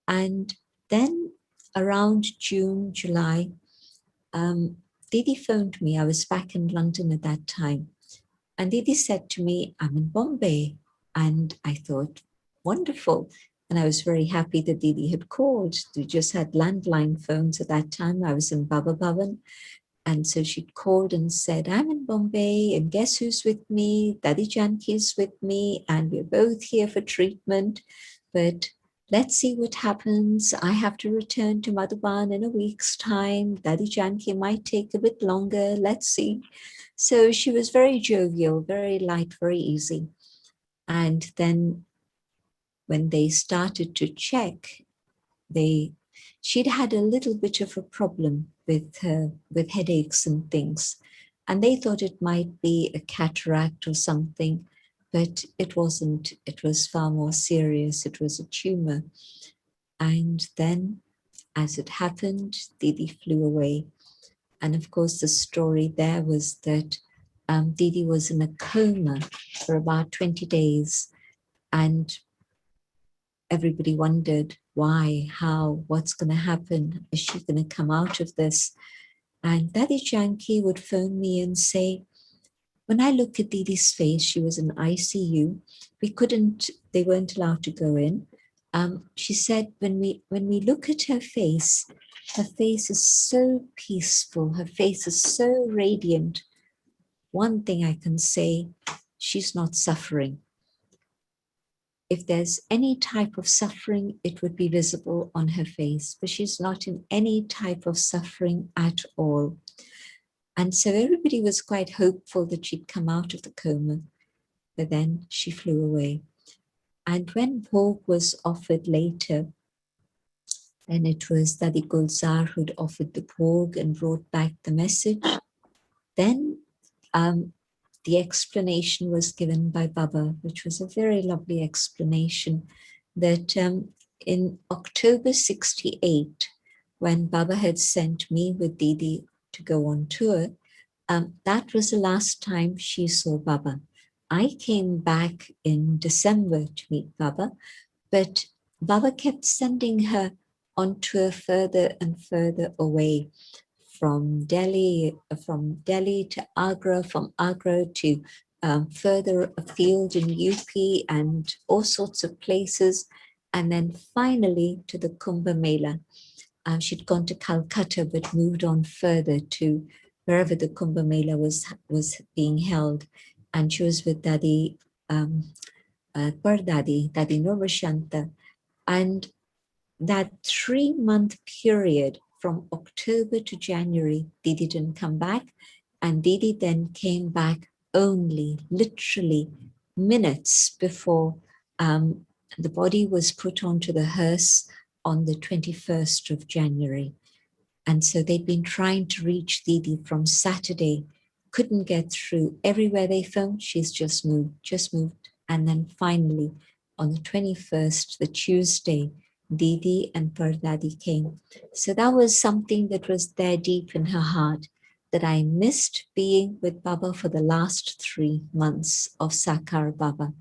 And then around June, July, Didi phoned me. I was back in London at that time. And Didi said to me, I'm in Bombay. And I thought, wonderful. And I was very happy that Didi had called. We just had landline phones at that time. I was in Baba Bhavan. And so she'd called and said, I'm in Bombay, and guess who's with me? Dadi Janki's with me, and we're both here for treatment. But let's see what happens. I have to return to Madhuban in a week's time. Dadi Janki might take a bit longer. Let's see. So she was very jovial, very light, very easy. And then when they started to check, she'd had a little bit of a problem with headaches and things. And they thought it might be a cataract or something, but it wasn't. It was far more serious. It was a tumor. And then, as it happened, Didi flew away. And of course, the story there was that Didi was in a coma for about 20 days. And everybody wondered why, how, what's going to happen? Is she going to come out of this? And Dadi Janki would phone me and say, when I look at Didi's face, she was in ICU. They weren't allowed to go in. She said, when we look at her face is so peaceful. Her face is so radiant. One thing I can say, she's not suffering. If there's any type of suffering, it would be visible on her face, but she's not in any type of suffering at all. And so everybody was quite hopeful that she'd come out of the coma, but then she flew away. And when Bhog was offered later, then it was Dadi Gulzar who'd offered the Bhog and brought back the message. Then the explanation was given by Baba, which was a very lovely explanation, that in October 68, when Baba had sent me with Didi to go on tour, that was the last time she saw Baba. I came back in December to meet Baba, but Baba kept sending her on tour further and further away, from Delhi to Agra, from Agra to further afield in UP and all sorts of places, and then finally to the Kumbh Mela. She'd gone to Calcutta, but moved on further to wherever the Kumbh Mela was being held, and she was with Dadi Pardadi, Dadi Nurmashanta, and that 3-month period from October to January, Didi didn't come back, and Didi then came back only literally minutes before the body was put onto the hearse on the 21st of January. And so they'd been trying to reach Didi from Saturday, couldn't get through. Everywhere they phoned, she's just moved. And then finally, on the 21st, the Tuesday, Didi and Pardadi came. So that was something that was there deep in her heart, that I missed being with Baba for the last 3 months of Sakar Baba.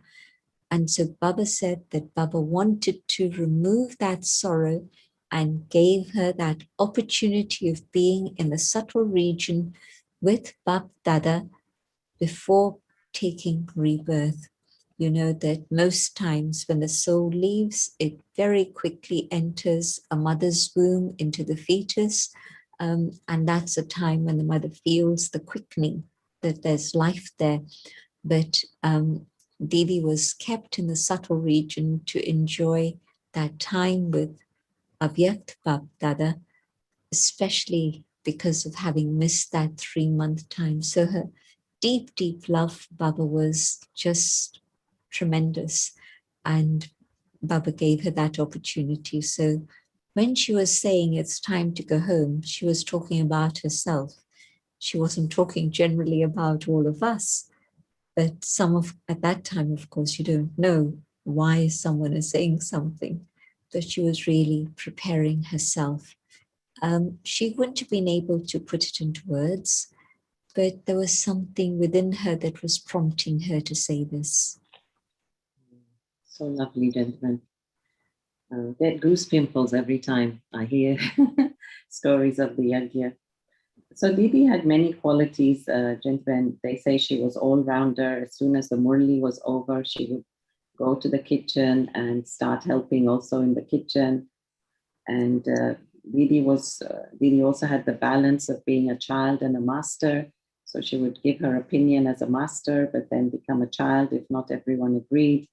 And so Baba said that Baba wanted to remove that sorrow and gave her that opportunity of being in the subtle region with Bab Dada before taking rebirth. You know that most times when the soul leaves, it very quickly enters a mother's womb into the fetus. And that's a time when the mother feels the quickening, that there's life there. But Didi was kept in the subtle region to enjoy that time with Avyakt Dada, especially because of having missed that 3-month time. So her deep, deep love for Baba was just tremendous, and Baba gave her that opportunity. So when she was saying it's time to go home, she was talking about herself. She wasn't talking generally about all of us, but at that time, of course, you don't know why someone is saying something, but she was really preparing herself. She wouldn't have been able to put it into words, but there was something within her that was prompting her to say this. So lovely, gentlemen. Get goose pimples every time I hear stories of the yagya. So Didi had many qualities, gentlemen. They say she was all-rounder. As soon as the Murli was over, she would go to the kitchen and start helping also in the kitchen. And Didi also had the balance of being a child and a master. So she would give her opinion as a master, but then become a child if not everyone agreed.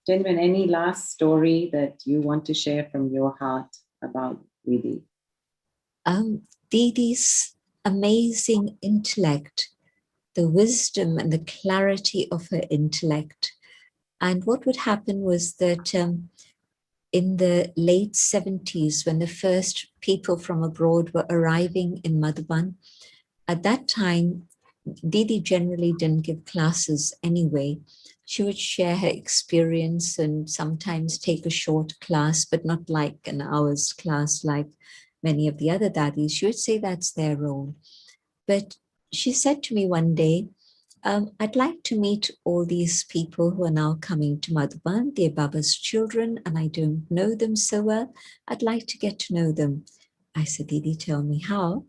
Gentlemen, any last story that you want to share from your heart about Didi? Didi's amazing intellect, the wisdom and the clarity of her intellect. And what would happen was that in the late 70s, when the first people from abroad were arriving in Madhuban, at that time, Didi generally didn't give classes anyway. She would share her experience and sometimes take a short class, but not like an hour's class like many of the other daddies. She would say that's their role. But she said to me one day, I'd like to meet all these people who are now coming to Madhuban. They're Baba's children and I don't know them so well. I'd like to get to know them. I said, Didi, tell me how.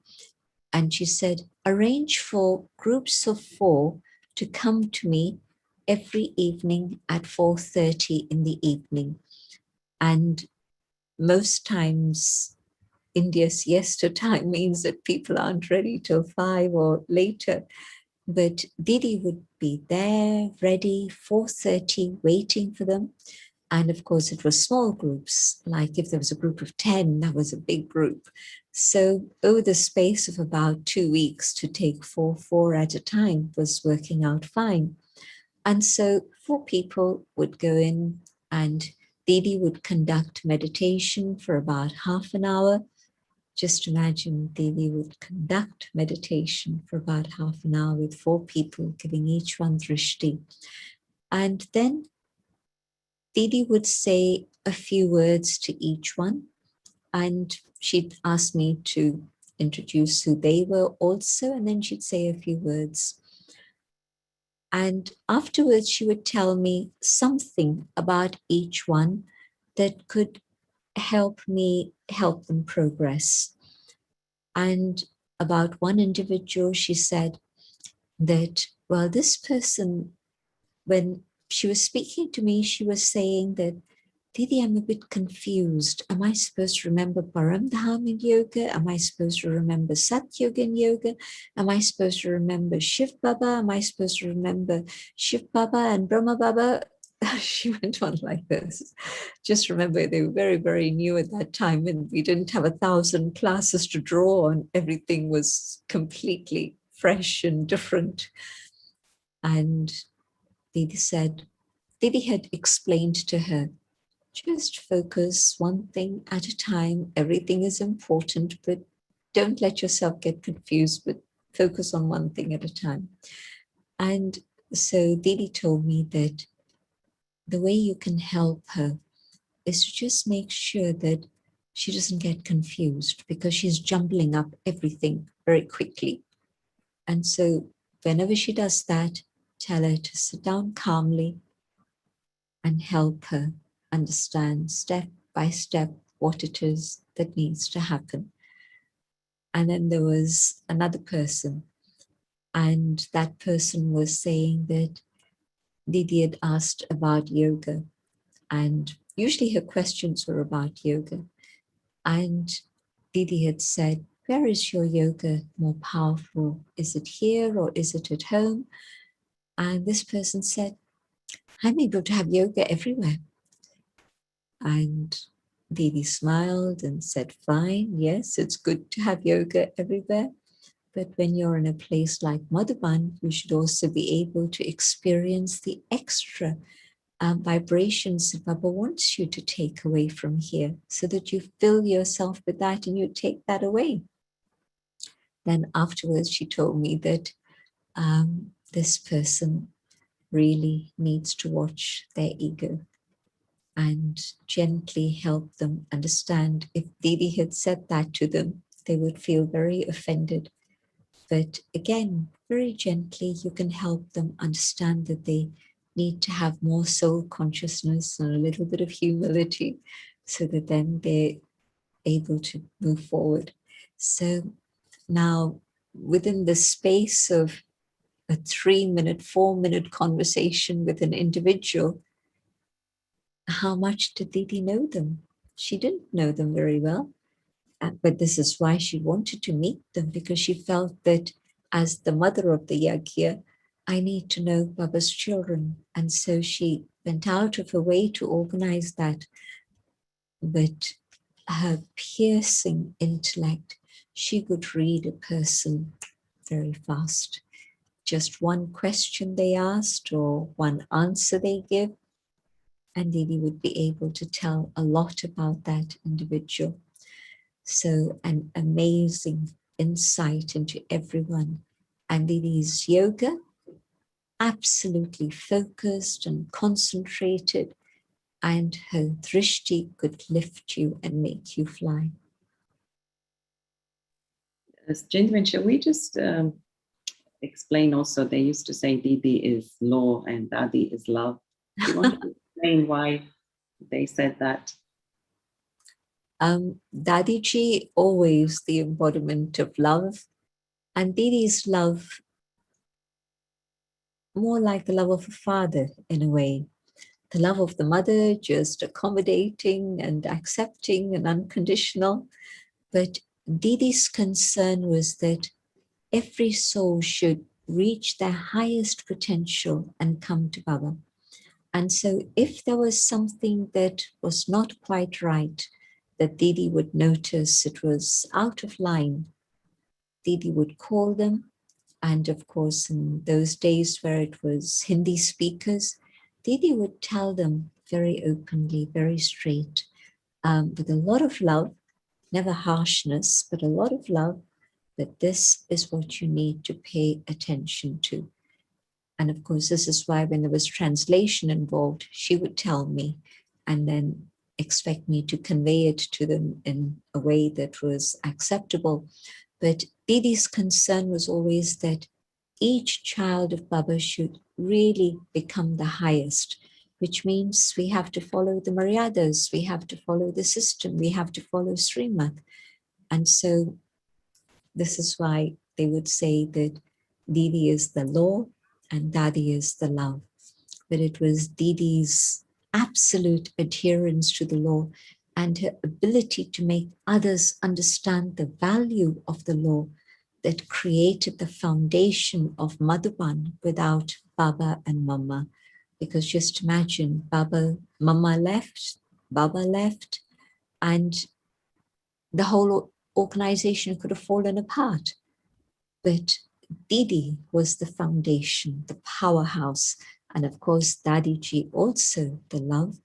And she said, arrange for groups of 4 to come to me every evening at 4:30 in the evening. And most times, India's siesta time means that people aren't ready till 5 or later. But Didi would be there, ready, 4:30, waiting for them. And of course, it was small groups. Like if there was a group of 10, that was a big group. So over the space of about 2 weeks to take 4 at a time was working out fine. And so 4 people would go in and Didi would conduct meditation for about half an hour. Just imagine Didi would conduct meditation for about half an hour with 4 people, giving each one drishti. And then Didi would say a few words to each one, and she'd ask me to introduce who they were also, and then she'd say a few words. And afterwards, she would tell me something about each one that could help me help them progress. And about one individual, she said that, well, this person, when she was speaking to me, she was saying that, Didi, I'm a bit confused. Am I supposed to remember Paramdham in yoga? Am I supposed to remember Sat Yoga in yoga? Am I supposed to remember Shiv Baba? Am I supposed to remember Shiv Baba and Brahma Baba? She went on like this. Just remember, they were very, very new at that time, and we didn't have 1,000 classes to draw on. Everything was completely fresh and different. And Didi said, Didi had explained to her, just focus one thing at a time. Everything is important, but don't let yourself get confused, but focus on one thing at a time. And so Didi told me that the way you can help her is to just make sure that she doesn't get confused because she's jumbling up everything very quickly. And so whenever she does that, tell her to sit down calmly and help her understand step by step what it is that needs to happen. And then there was another person, and that person was saying that Didi had asked about yoga, and usually her questions were about yoga. And Didi had said, where is your yoga more powerful? Is it here or is it at home? And this person said, I'm able to have yoga everywhere. And Didi smiled and said, fine, yes, it's good to have yoga everywhere. But when you're in a place like Madhuban, you should also be able to experience the extra vibrations that Baba wants you to take away from here so that you fill yourself with that and you take that away. Then afterwards, she told me that this person really needs to watch their ego and gently help them understand. If Didi had said that to them, they would feel very offended. But again, very gently, you can help them understand that they need to have more soul consciousness and a little bit of humility so that then they're able to move forward. So now, within the space of a 3-minute, 4-minute conversation with an individual, how much did Didi know them? She didn't know them very well. But this is why she wanted to meet them, because she felt that as the mother of the Yagya, I need to know Baba's children. And so she went out of her way to organize that. But her piercing intellect, she could read a person very fast. Just one question they asked or one answer they give, and Didi would be able to tell a lot about that individual. So an amazing insight into everyone. And Didi's yoga, absolutely focused and concentrated, and her drishti could lift you and make you fly. Gentlemen, shall we just explain also, they used to say Didi is law and Dadi is love. Do you want to explain why they said that? Dadiji, always the embodiment of love, and Didi's love, more like the love of a father in a way. The love of the mother, just accommodating and accepting and unconditional. But Didi's concern was that every soul should reach their highest potential and come to Baba. And so if there was something that was not quite right, that Didi would notice it was out of line, Didi would call them. And of course, in those days where it was Hindi speakers, Didi would tell them very openly, very straight, with a lot of love, never harshness, but a lot of love, that this is what you need to pay attention to. And of course, this is why when there was translation involved, she would tell me and then expect me to convey it to them in a way that was acceptable. But Didi's concern was always that each child of Baba should really become the highest, which means we have to follow the maryadas, we have to follow the system, we have to follow Srimad. And so this is why they would say that Didi is the law and Dadi is the love. But it was Didi's absolute adherence to the law and her ability to make others understand the value of the law that created the foundation of Madhuban without Baba and Mama. Because just imagine, Mama left, Baba left, and the whole organization could have fallen apart. But Didi was the foundation, the powerhouse, and of course, Dadiji also the love.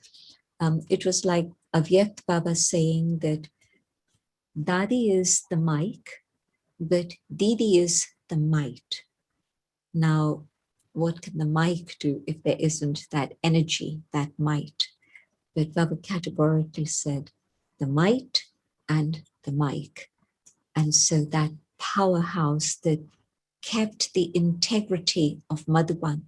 It was like Avyakt Baba saying that Dadi is the mic, but Didi is the might. Now, what can the mic do if there isn't that energy, that might? But Baba categorically said the might and the mic. And so that powerhouse that kept the integrity of Madhuban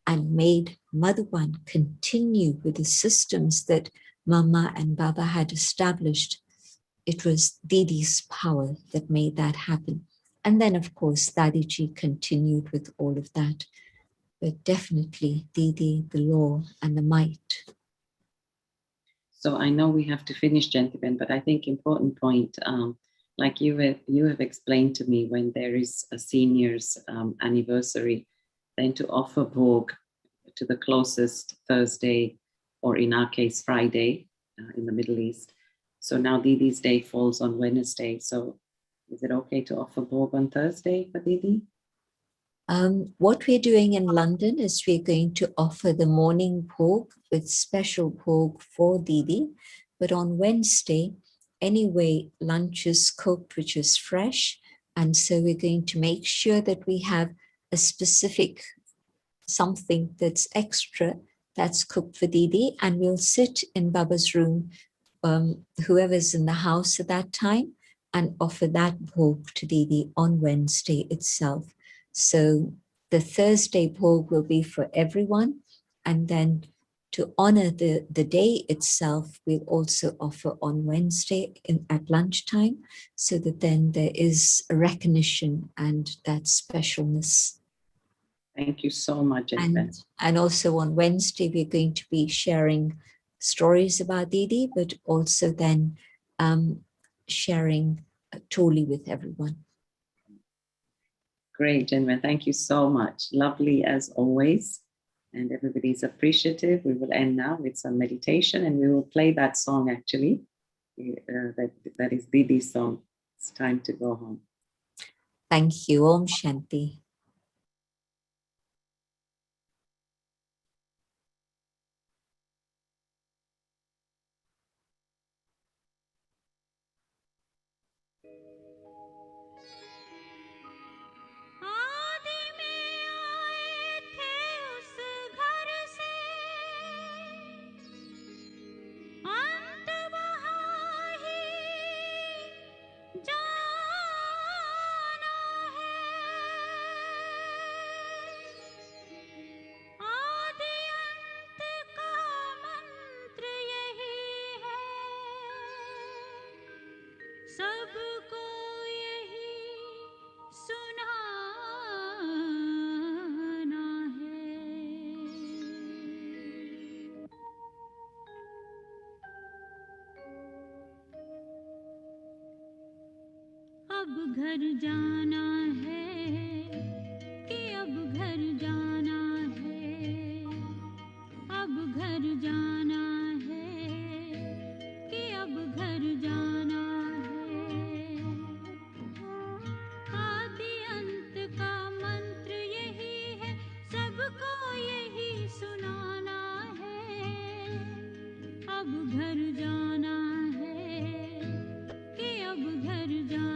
and made Madhuban continue with the systems that Mama and Baba had established. It was Didi's power that made that happen. And then, of course, Dadiji continued with all of that. But definitely Didi, the law and the might. So I know we have to finish, gentlemen, but I think important point, like you have explained to me, when there is a senior's anniversary, then to offer bhog to the closest Thursday, or in our case, Friday in the Middle East. So now Didi's day falls on Wednesday. So is it okay to offer bhog on Thursday for Didi? What we're doing in London is we're going to offer the morning bhog with special bhog for Didi. But on Wednesday, anyway, lunch is cooked, which is fresh. And so we're going to make sure that we have a specific something that's extra that's cooked for Didi. And we'll sit in Baba's room, whoever's in the house at that time, and offer that bhog to Didi on Wednesday itself. So the Thursday bhog will be for everyone, And then to honor the day itself, we'll also offer on Wednesday at lunchtime, so that then there is a recognition and that specialness. Thank you so much, Esther. And also on Wednesday, we're going to be sharing stories about Didi, but also then sharing Toli with everyone. Great, Jennifer. Thank you so much. Lovely as always. And everybody's appreciative. We will end now with some meditation, and we will play that song actually. That is Didi's song. It's time to go home. Thank you. Om Shanti. सबको यही सुनाना है। अब घर जाना है कि अब घर जाना है, अब घर जाना है कि अब घर जाना है। आदि अंत का मंत्र यही है, सबको यही सुनाना है। अब घर जाना है कि अब घर जाना